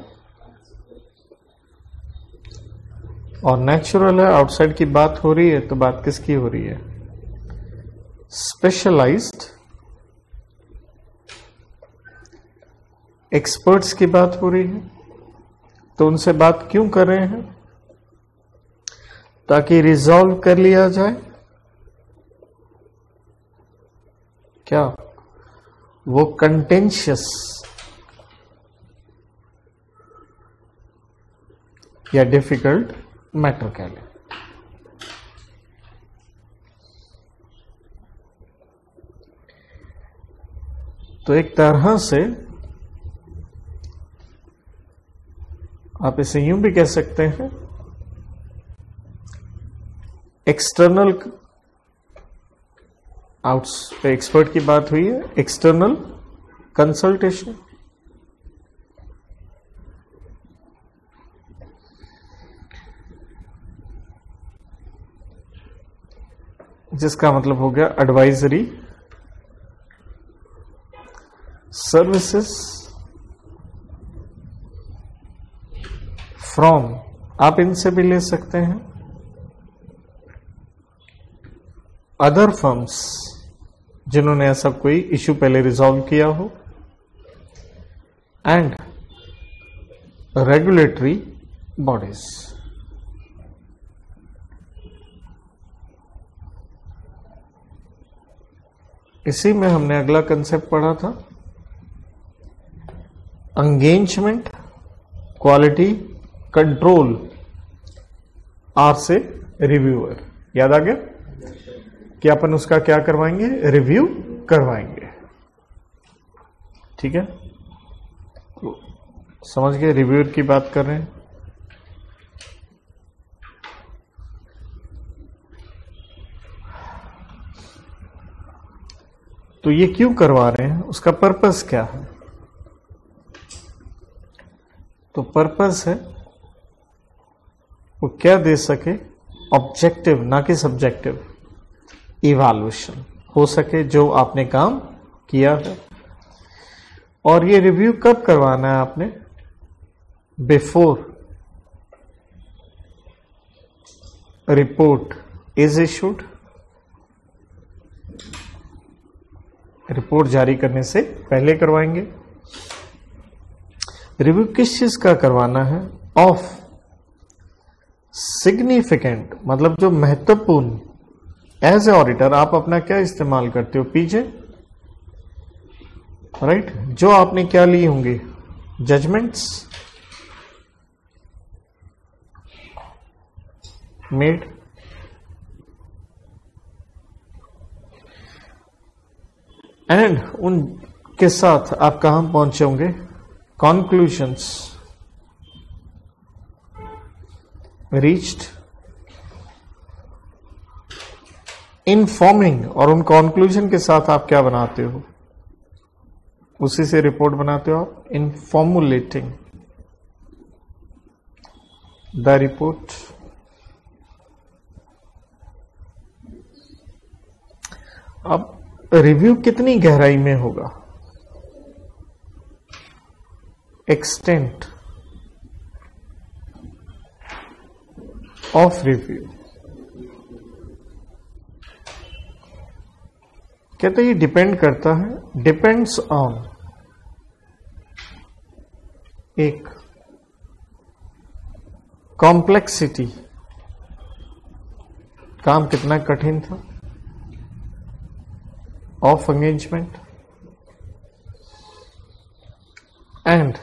और नेचुरल है। आउटसाइड की बात हो रही है तो बात किसकी हो रही है? स्पेशलाइज्ड एक्सपर्ट्स की बात हो रही है। तो उनसे बात क्यों कर रहे हैं? ताकि रिजॉल्व कर लिया जाए क्या वो कंटेंशियस या डिफिकल्ट मैटर कह लें। तो एक तरह से आप इसे यूं भी कह सकते हैं, एक्सटर्नल आउट्स पे एक्सपर्ट की बात हुई है, एक्सटर्नल कंसल्टेशन। जिसका मतलब हो गया एडवाइजरी सर्विसेज फ्रॉम, आप इनसे भी ले सकते हैं, अदर फर्म्स जिन्होंने ऐसा कोई इश्यू पहले रिजॉल्व किया हो, एंड रेगुलेटरी बॉडीज। इसी में हमने अगला कंसेप्ट पढ़ा था, एंगेजमेंट, क्वालिटी कंट्रोल, आर से रिव्यूअर। याद आ गया कि अपन उसका क्या करवाएंगे? रिव्यू करवाएंगे। ठीक है, तो समझ गए रिव्यूअर की बात कर रहे हैं। तो ये क्यों करवा रहे हैं, उसका पर्पस क्या है? तो पर्पस है वो क्या दे सके? ऑब्जेक्टिव ना कि सब्जेक्टिव इवैल्यूएशन हो सके जो आपने काम किया है। और ये रिव्यू कब करवाना है आपने? Before report is issued. Report जारी करने से पहले करवाएंगे। रिव्यू किस चीज का करवाना है? ऑफ सिग्निफिकेंट, मतलब जो महत्वपूर्ण। एज ए ऑडिटर आप अपना क्या इस्तेमाल करते हो? पीजे, राइट? जो आपने क्या ली होंगी? जजमेंट्स मेड, एंड उनके साथ आप कहां पहुंचे होंगे? कॉन्क्लूजन्स रीच्ड इन फॉर्मिंग, और उन कॉन्क्लूजन के साथ आप क्या बनाते हो? उसी से रिपोर्ट बनाते हो आप। इन फॉर्मुलेटिंग द रिपोर्ट। अब रिव्यू कितनी गहराई में होगा? extent of review. कहते हैं ये डिपेंड करता है, डिपेंड्स ऑन एक कॉम्प्लेक्सिटी, काम कितना कठिन था, ऑफ एंगेजमेंट एंड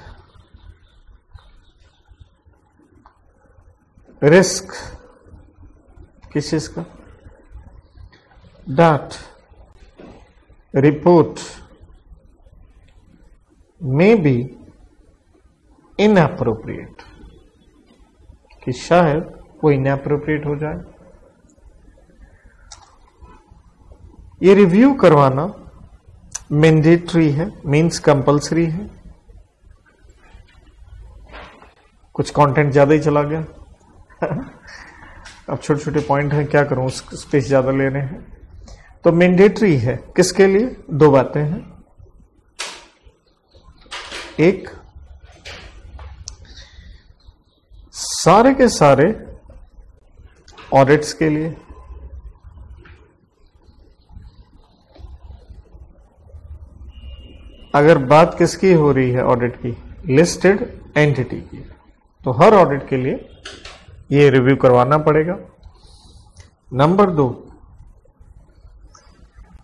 रिस्क किस चीज का, that report may be inappropriate, कि शायद वो इनएप्रोप्रिएट हो जाए। ये रिव्यू करवाना मैंडेटरी है, मींस कंपल्सरी है। कुछ कंटेंट ज्यादा ही चला गया अब छोटे छोटे पॉइंट हैं, क्या करूं, स्पेस ज्यादा ले रहे हैं। तो मैंडेटरी है किसके लिए, दो बातें हैं। एक, सारे के सारे ऑडिट्स के लिए, अगर बात किसकी हो रही है ऑडिट की, लिस्टेड एंटिटी की, तो हर ऑडिट के लिए ये रिव्यू करवाना पड़ेगा। नंबर 2,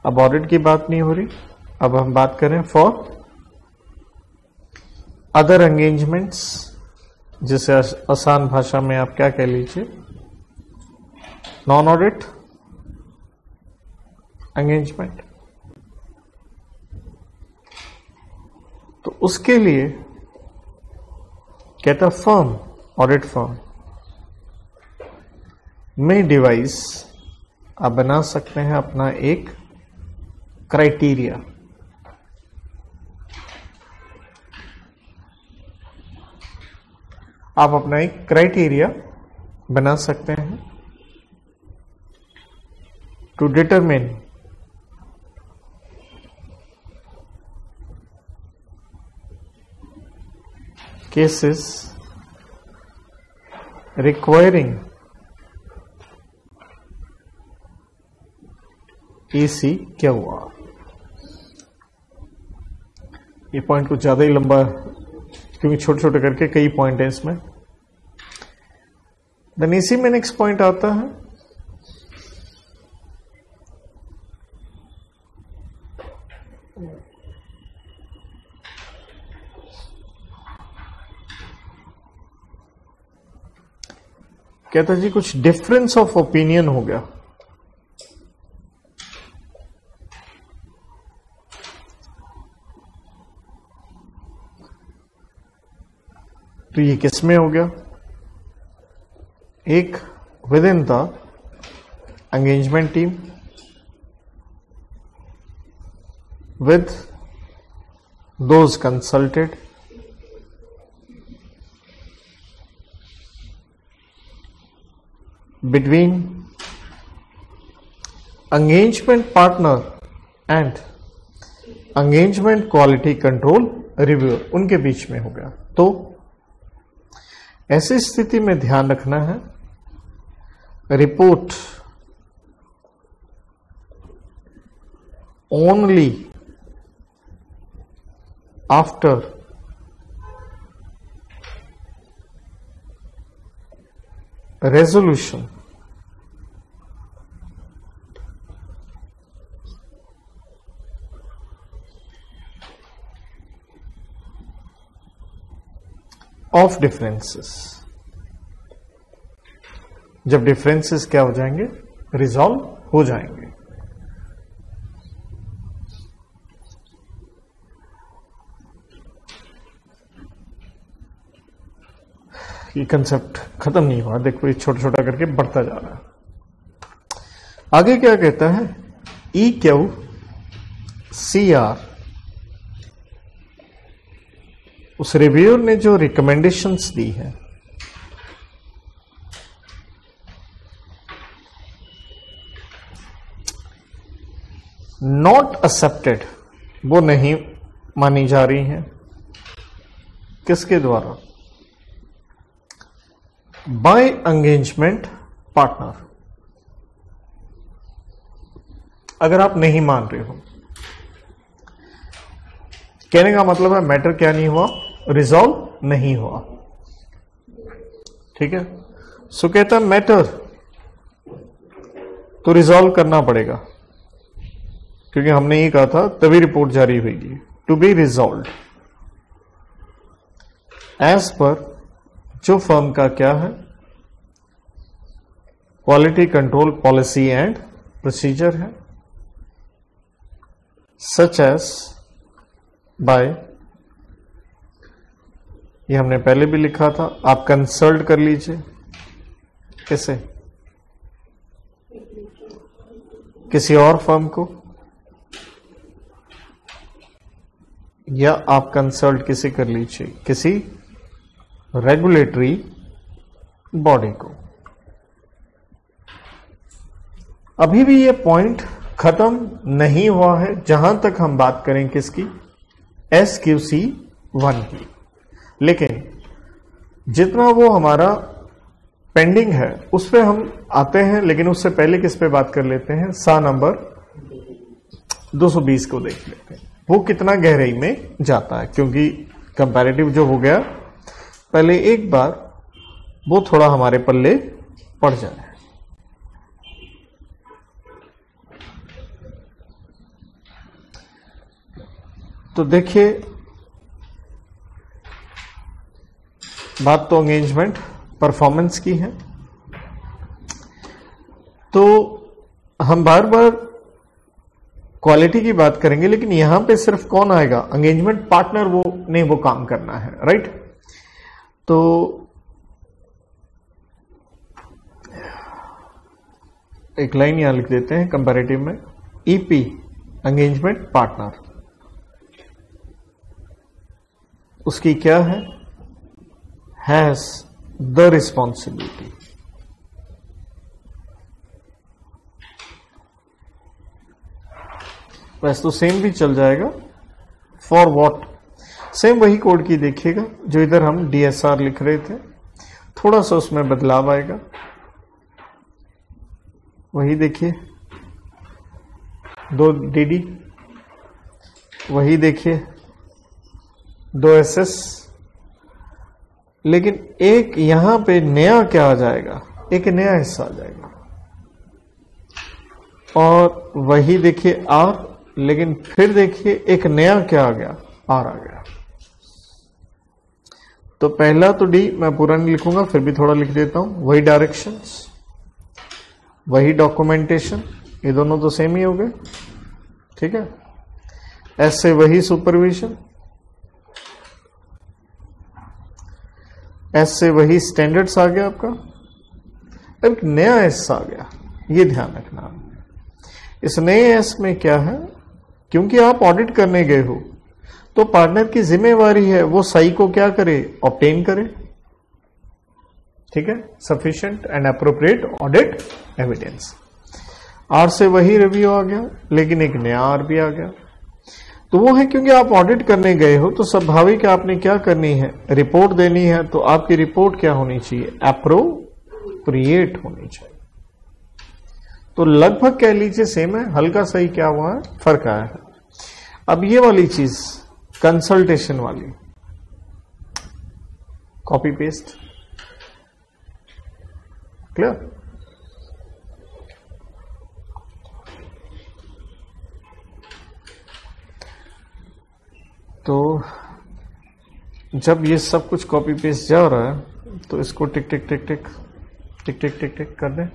अब ऑडिट की बात नहीं हो रही, अब हम बात करें फॉर अदर एंगेजमेंट्स, जिसे आसान भाषा में आप क्या कह लीजिए, नॉन ऑडिट एंगेजमेंट। तो उसके लिए कहता फर्म, ऑडिट फर्म में डिवाइस आप बना सकते हैं अपना एक क्राइटेरिया। आप अपना एक क्राइटेरिया बना सकते हैं to determine cases requiring ECQR। ये पॉइंट कुछ ज्यादा ही लंबा, क्योंकि छोटे छोटे करके कई पॉइंट है इसमें। देन इसी में नेक्स्ट पॉइंट आता है कहता जी कुछ डिफरेंस ऑफ ओपिनियन हो गया, तो ये किस में हो गया, एक with in the engagement team with those consulted, between engagement partner and engagement quality control reviewer, उनके बीच में हो गया। तो ऐसी स्थिति में ध्यान रखना है, report only after resolution of differences, जब डिफरेंसेस क्या हो जाएंगे, रिजॉल्व हो जाएंगे। ये कंसेप्ट खत्म नहीं हुआ, देखो ये छोटा छोटा करके बढ़ता जा रहा है। आगे क्या कहता है, EQCR, उस रिव्यूअर ने जो रिकमेंडेशंस दी है, नॉट एक्सेप्टेड, वो नहीं मानी जा रही हैं, किसके द्वारा? By engagement partner. अगर आप नहीं मान रहे हो, कहने का मतलब है मैटर क्या नहीं हुआ? रिजॉल्व नहीं हुआ। ठीक है, सो कहता मैटर तो रिजॉल्व करना पड़ेगा, क्योंकि हमने ये कहा था तभी रिपोर्ट जारी होगी। To be resolve as per जो फर्म का क्या है? Quality control policy and procedure है, सच एज बाय, ये हमने पहले भी लिखा था, आप कंसल्ट कर लीजिए। किसे? किसी और फर्म को, या आप कंसल्ट किसे कर लीजिए? किसी रेगुलेटरी बॉडी को। अभी भी ये पॉइंट खत्म नहीं हुआ है जहां तक हम बात करें किसकी? SQC 1 की। लेकिन जितना वो हमारा पेंडिंग है उस पर हम आते हैं, लेकिन उससे पहले किस पे बात कर लेते हैं? सा नंबर 220 को देख लेते हैं, वो कितना गहराई में जाता है, क्योंकि कंपैरेटिव जो हो गया पहले एक बार वो थोड़ा हमारे पल्ले पड़ जाए। तो देखिए, बात तो एंगेजमेंट परफॉर्मेंस की है, तो हम बार बार क्वालिटी की बात करेंगे, लेकिन यहां पे सिर्फ कौन आएगा? एंगेजमेंट पार्टनर वो ने वो काम करना है, राइट? तो एक लाइन यहां लिख देते हैं कंपैरेटिव में, ईपी एंगेजमेंट पार्टनर, उसकी क्या है? Has the responsibility. वैसे तो सेम भी चल जाएगा, फॉर व्हाट, सेम वही कोड की देखिएगा जो इधर हम DSR लिख रहे थे, थोड़ा सा उसमें बदलाव आएगा। वही देखिए 2 DD, वही देखिए 2 SS, लेकिन एक यहां पे नया क्या आ जाएगा? एक नया हिस्सा आ जाएगा। और वही देखिए R, लेकिन फिर देखिए एक नया क्या आ गया? R आ गया। तो पहला तो D मैं पूरा नहीं लिखूंगा, फिर भी थोड़ा लिख देता हूं। वही डायरेक्शंस, वही डॉक्यूमेंटेशन, ये दोनों तो सेम ही हो गए। ठीक है, S से वही सुपरविजन, S से वही स्टैंडर्ड्स आ गया आपका। अब एक नया S आ गया, ये ध्यान रखना। इस नए S में क्या है? क्योंकि आप ऑडिट करने गए हो, तो पार्टनर की जिम्मेवारी है वो सही को क्या करे? ऑब्टेन करे। ठीक है, sufficient and appropriate audit evidence. R से वही रिव्यू आ गया, लेकिन एक नया R भी आ गया। तो वो है क्योंकि आप ऑडिट करने गए हो, तो स्वाभाविक है आपने क्या करनी है? रिपोर्ट देनी है। तो आपकी रिपोर्ट क्या होनी चाहिए? एप्रोप्रिएट होनी चाहिए। तो लगभग कह लीजिए सेम है, हल्का सही क्या हुआ है? फर्क आया है। अब ये वाली चीज कंसल्टेशन वाली, कॉपी पेस्ट, क्लियर? तो जब ये सब कुछ कॉपी पेस्ट जा रहा है, तो इसको टिक टिक टिक टिक टिक टिक टिक टिक कर दें।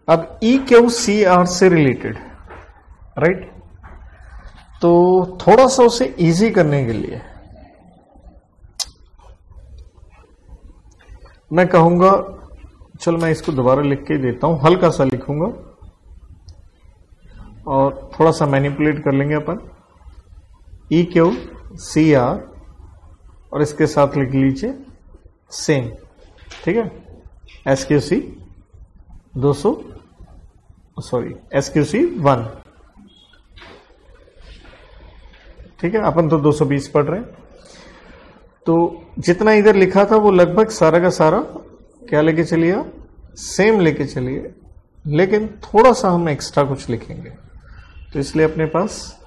अब EQCR से रिलेटेड, राइट? तो थोड़ा सा उसे इजी करने के लिए मैं कहूंगा, चल मैं इसको दोबारा लिख के देता हूं, हल्का सा लिखूंगा और थोड़ा सा मैनिपुलेट कर लेंगे अपन। EQCR और इसके साथ लिख लीजिए सेम, ठीक है। SQC 200, सॉरी SQC 1, ठीक है। अपन तो 220 पढ़ रहे हैं, तो जितना इधर लिखा था वो लगभग सारा का सारा क्या लेके चलिए, सेम लेके चलिए, लेकिन थोड़ा सा हम एक्स्ट्रा कुछ लिखेंगे। तो इसलिए अपने पास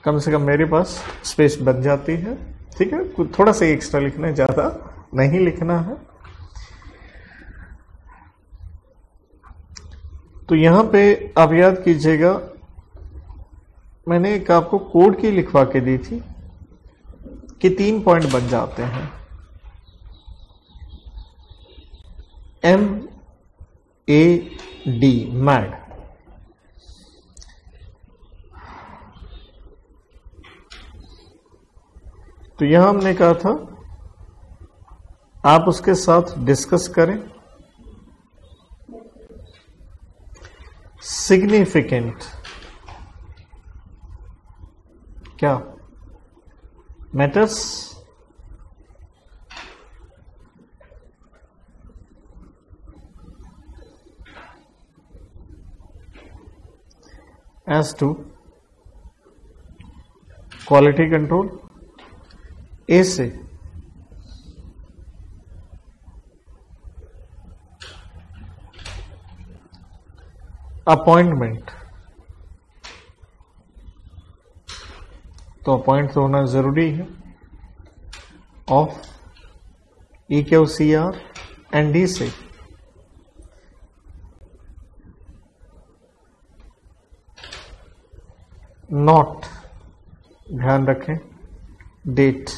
कम से कम मेरे पास स्पेस बन जाती है, ठीक है। कुछ थोड़ा सा एक्स्ट्रा लिखना है, ज्यादा नहीं लिखना है। तो यहां पे आप याद कीजिएगा, मैंने एक आपको कोड की लिखवा के दी थी कि 3 पॉइंट बन जाते हैं। MAD, mad. तो यहां हमने कहा था आप उसके साथ डिस्कस करें सिग्निफिकेंट, क्या matters, as to quality control. A से अपॉइंटमेंट, तो अपॉइंट तो होना जरूरी है, ऑफ EQCR एंड डी से नॉट, ध्यान रखें, date.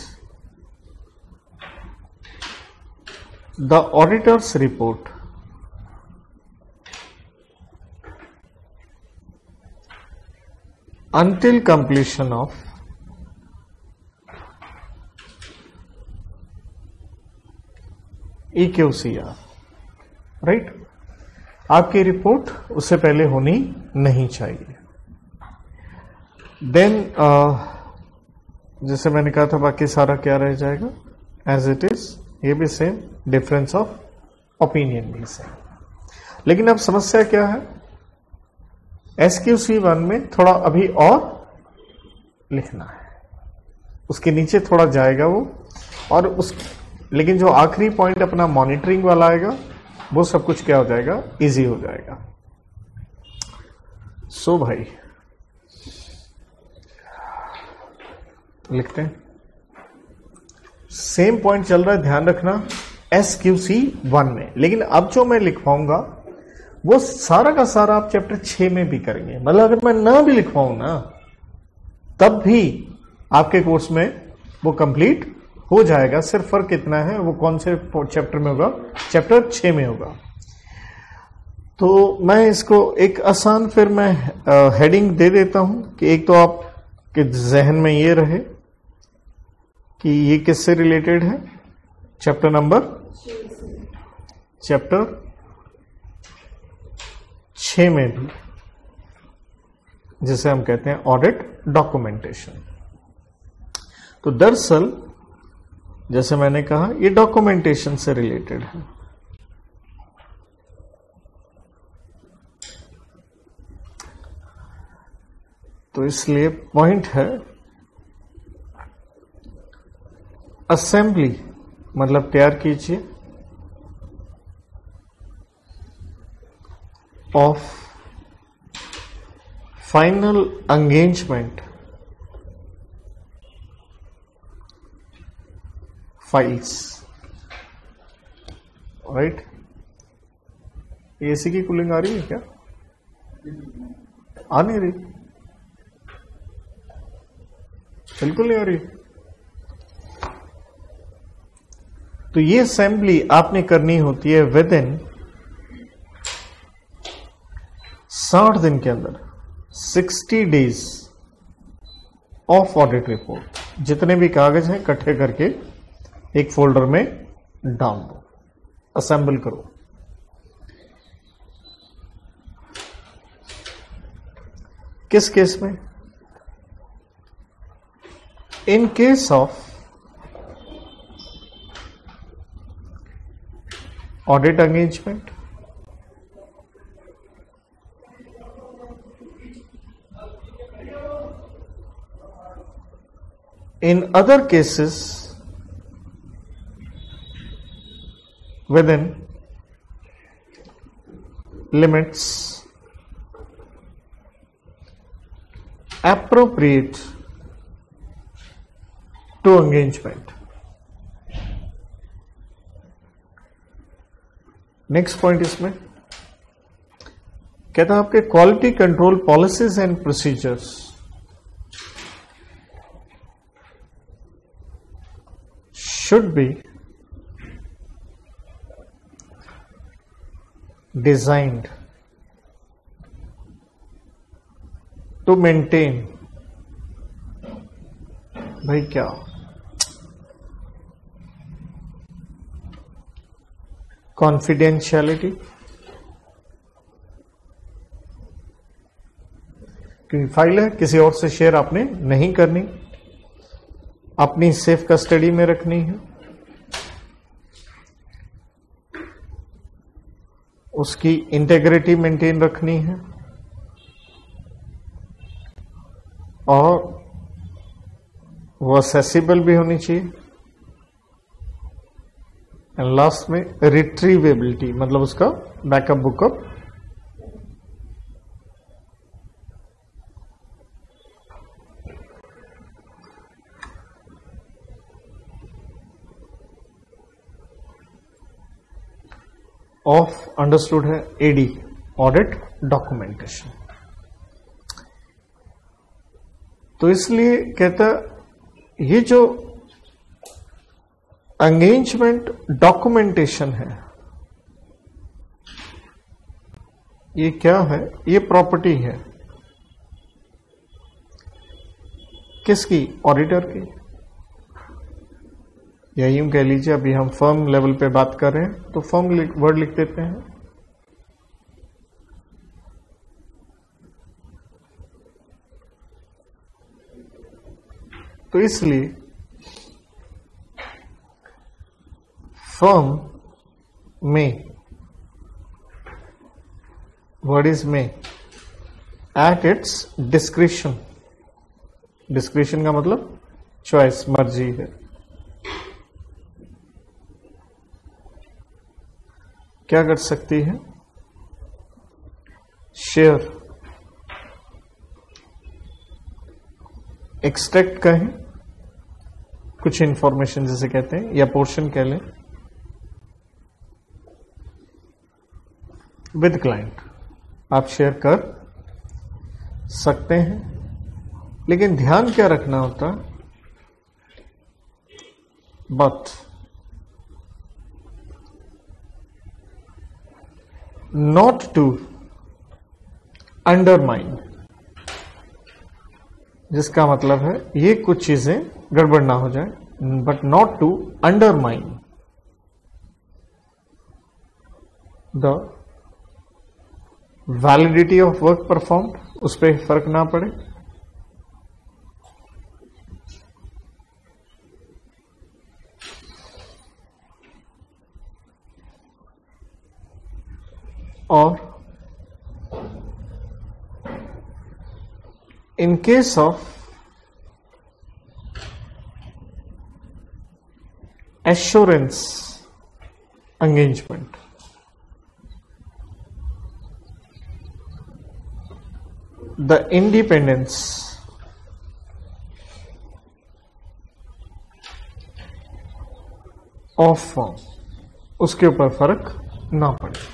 The auditor's report until completion of EQCR, right. आपकी रिपोर्ट उससे पहले होनी नहीं चाहिए। देन जैसे मैंने कहा था, बाकी सारा क्या रह जाएगा एज इट इज, ये भी सेम, डिफरेंस ऑफ ओपिनियन भी सेम। लेकिन अब समस्या क्या है, SQC1 में थोड़ा अभी और लिखना है, उसके नीचे थोड़ा जाएगा वो, और उस लेकिन जो आखिरी पॉइंट अपना मॉनिटरिंग वाला आएगा वो सब कुछ क्या हो जाएगा, इजी हो जाएगा। सो भाई लिखते हैं, सेम पॉइंट चल रहा है, ध्यान रखना SQC1 में। लेकिन अब जो मैं लिखवाऊंगा वो सारा का सारा आप चैप्टर 6 में भी करेंगे। मतलब अगर मैं ना भी लिखवाऊं ना, तब भी आपके कोर्स में वो कंप्लीट हो जाएगा। सिर्फ फर्क कितना है, वो कौन से चैप्टर में होगा, चैप्टर 6 में होगा। तो मैं इसको एक आसान फिर मैं हेडिंग दे देता हूं कि एक तो आपके जहन में ये रहे कि ये किससे रिलेटेड है, चैप्टर नंबर 6 में भी, जिसे हम कहते हैं ऑडिट डॉक्यूमेंटेशन। तो दरअसल जैसे मैंने कहा ये डॉक्यूमेंटेशन से रिलेटेड है। तो इसलिए पॉइंट है असेंबली, मतलब तैयार कीजिए of final engagement files, right. AC की कूलिंग आ रही है क्या, आ नहीं रही, बिल्कुल नहीं आ रही। तो ये असेंबली आपने करनी होती है विद इन 60 दिन के अंदर, 60 डेज ऑफ ऑडिट रिपोर्ट। जितने भी कागज हैं इकट्ठे करके एक फोल्डर में डाल दो, असेंबल करो। किस केस में? In case of audit engagement, in other cases within limits appropriate to engagement। Next point इसमें कहता है आपके quality control policies and procedures should be designed to maintain, भाई क्या कॉन्फिडेंशियलिटी, क्योंकि फाइल है, किसी और से शेयर आपने नहीं करनी, अपनी सेफ कस्टडी में रखनी है, उसकी इंटेग्रिटी मेंटेन रखनी है, और वो असेसिबल भी होनी चाहिए। एंड लास्ट में रिट्रीवेबिलिटी, मतलब उसका बैकअप बुकअप ऑफ अंडरस्टूड है एडी, ऑडिट डॉक्यूमेंटेशन। तो इसलिए कहता ये जो एंगेजमेंट डॉक्यूमेंटेशन है, ये क्या है? ये प्रॉपर्टी है किसकी? ऑडिटर की। या यूं कह लीजिए, अभी हम फर्म लेवल पे बात कर रहे हैं तो फर्म वर्ड लिख देते हैं। तो इसलिए फर्म में, वर्ड इज में, एट इट्स डिस्क्रिशन, डिस्क्रिशन का मतलब चॉइस, मर्जी है, क्या कर सकती है? शेयर, एक्सट्रैक्ट कहें, कुछ इंफॉर्मेशन जिसे कहते हैं, या पोर्शन कह लें, विद क्लाइंट आप शेयर कर सकते हैं। लेकिन ध्यान क्या रखना होता? बट not to undermine, जिसका मतलब है ये कुछ चीजें गड़बड़ ना हो जाए, but not to undermine the validity of work performed, उस पर फर्क ना पड़े, और in case of assurance engagement, the independence of firm, उसके ऊपर फर्क ना पड़े।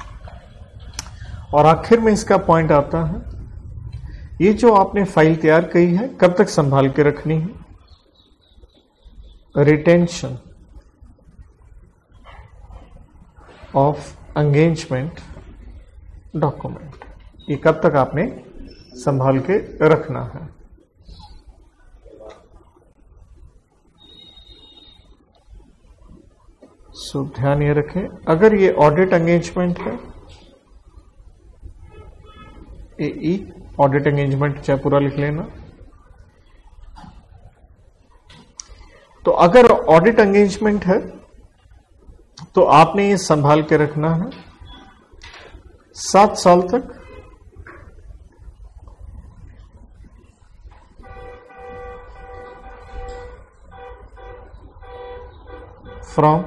और आखिर में इसका पॉइंट आता है, ये जो आपने फाइल तैयार की है कब तक संभाल के रखनी है? रिटेंशन ऑफ एंगेजमेंट डॉक्यूमेंट, ये कब तक आपने संभाल के रखना है? सो ध्यान ये रखें, अगर ये ऑडिट एंगेजमेंट है, AE ऑडिट एंगेजमेंट चाहे पूरा लिख लेना। तो अगर ऑडिट एंगेजमेंट है तो आपने ये संभाल के रखना है 7 साल तक, from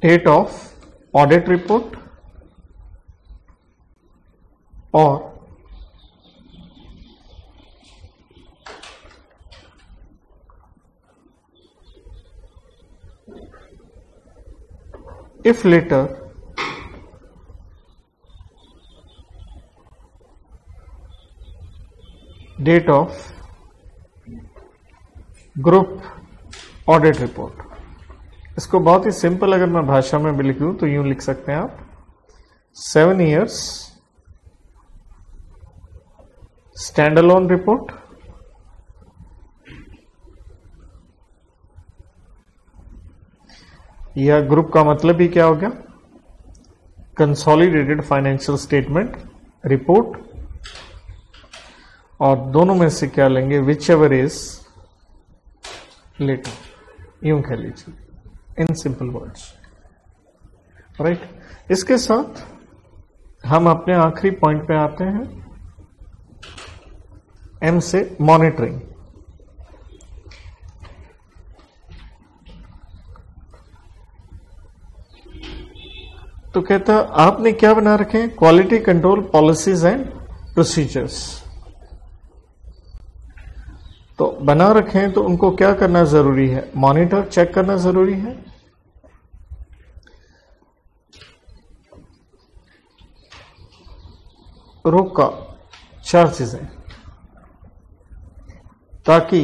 date of audit report और if later date of group audit report। इसको बहुत ही सिंपल अगर मैं भाषा में भी लिख दूं तो यूं लिख सकते हैं आप 7 years standalone report या ग्रुप का मतलब ही क्या हो गया, कंसोलिडेटेड फाइनेंशियल स्टेटमेंट रिपोर्ट, और दोनों में से क्या लेंगे, विच एवर इज लेटर, यूं कह लीजिए इन सिंपल वर्ड्स, राइट। इसके साथ हम अपने आखिरी पॉइंट पे आते हैं, M से मॉनिटरिंग। तो कहता आपने क्या बना रखे हैं, quality control policies and procedures. तो बना रखे हैं तो उनको क्या करना जरूरी है, मॉनिटर चेक करना जरूरी है। रोका 4 चीजें, ताकि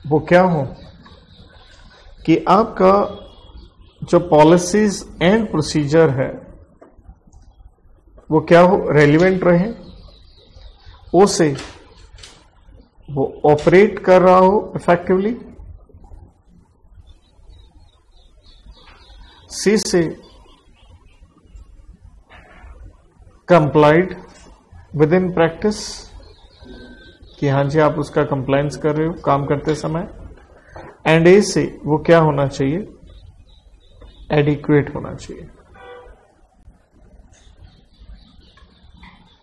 वो क्या हो कि आपका जो पॉलिसीज एंड प्रोसीजर है वो क्या हो, रेलिवेंट रहे, ओ से वो ऑपरेट कर रहा हो इफेक्टिवली, सी से कंप्लाइड विद इन प्रैक्टिस, कि हाँ जी आप उसका कंप्लायंस कर रहे हो काम करते समय, एंड ए से वो क्या होना चाहिए, एडिक्वेट होना चाहिए।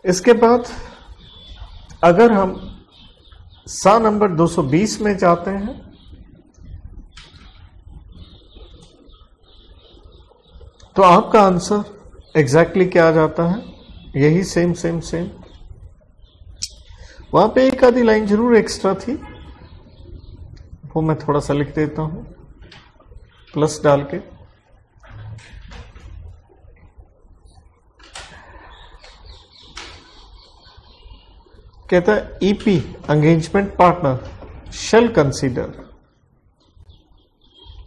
इसके बाद अगर हम सा नंबर 220 में जाते हैं तो आपका आंसर एग्जैक्टली क्या आ जाता है, यही सेम सेम सेम। वहां पे एक आधी लाइन जरूर एक्स्ट्रा थी, वो मैं थोड़ा सा लिख देता हूं प्लस डाल के। कहता है ईपी एंगेजमेंट पार्टनर शैल कंसीडर,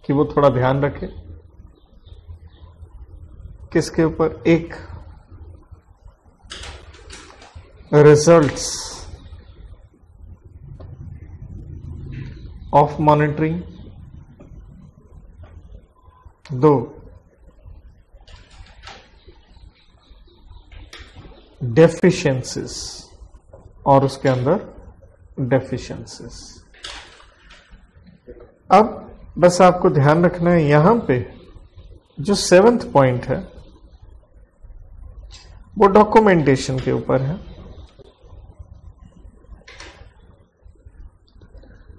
कि वो थोड़ा ध्यान रखे किसके ऊपर, एक रिजल्ट्स ऑफ मॉनिटरिंग, 2 डेफिशिएंसीज और उसके अंदर डेफिशिएंसीज। अब बस आपको ध्यान रखना है यहां पे जो 7th पॉइंट है वो डॉक्यूमेंटेशन के ऊपर है,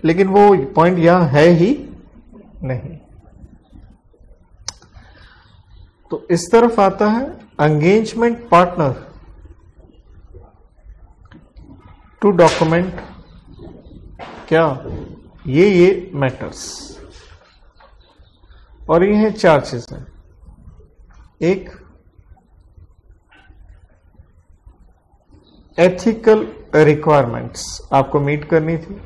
लेकिन वो पॉइंट यहां है ही नहीं। तो इस तरफ आता है एंगेजमेंट पार्टनर टू डॉक्यूमेंट क्या, ये मैटर्स, और ये है 4 चीजें। एक एथिकल रिक्वायरमेंट्स आपको मीट करनी थी,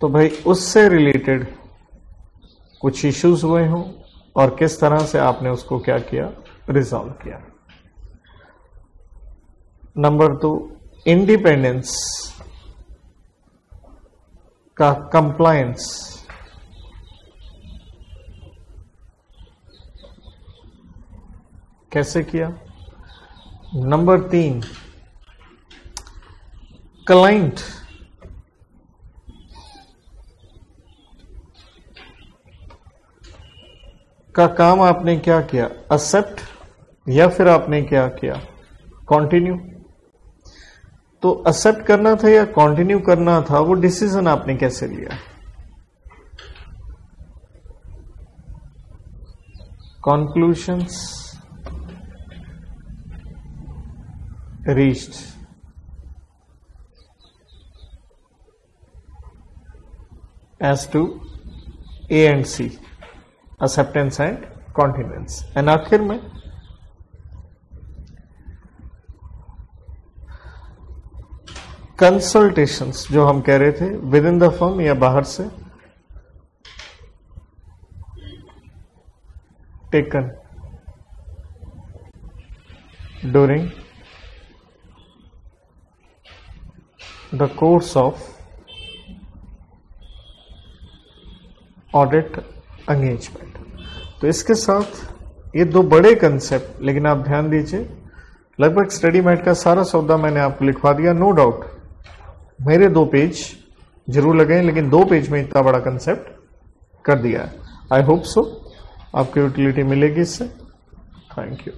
तो भाई उससे रिलेटेड कुछ इश्यूज हुए हों और किस तरह से आपने उसको क्या किया, रिजॉल्व किया। नंबर 2 इंडिपेंडेंस का कंप्लायंस कैसे किया। नंबर 3, क्लाइंट का काम आपने क्या किया, एक्सेप्ट या फिर आपने क्या किया, कंटिन्यू। तो एक्सेप्ट करना था या कंटिन्यू करना था, वो डिसीजन आपने कैसे लिया। Conclusions reached as to A and C, acceptance and continuance। And आखिर में कंसल्टेशंस जो हम कह रहे थे विद इन द फर्म या बाहर से, taken during the course of audit engagement. तो इसके साथ ये 2 बड़े कंसेप्ट, लेकिन आप ध्यान दीजिए लगभग स्टडी मैट का सारा सौदा मैंने आपको लिखवा दिया। नो डाउट मेरे 2 पेज जरूर लगे, लेकिन 2 पेज में इतना बड़ा कंसेप्ट कर दिया है। आई होप सो आपको यूटिलिटी मिलेगी इससे। Thank you.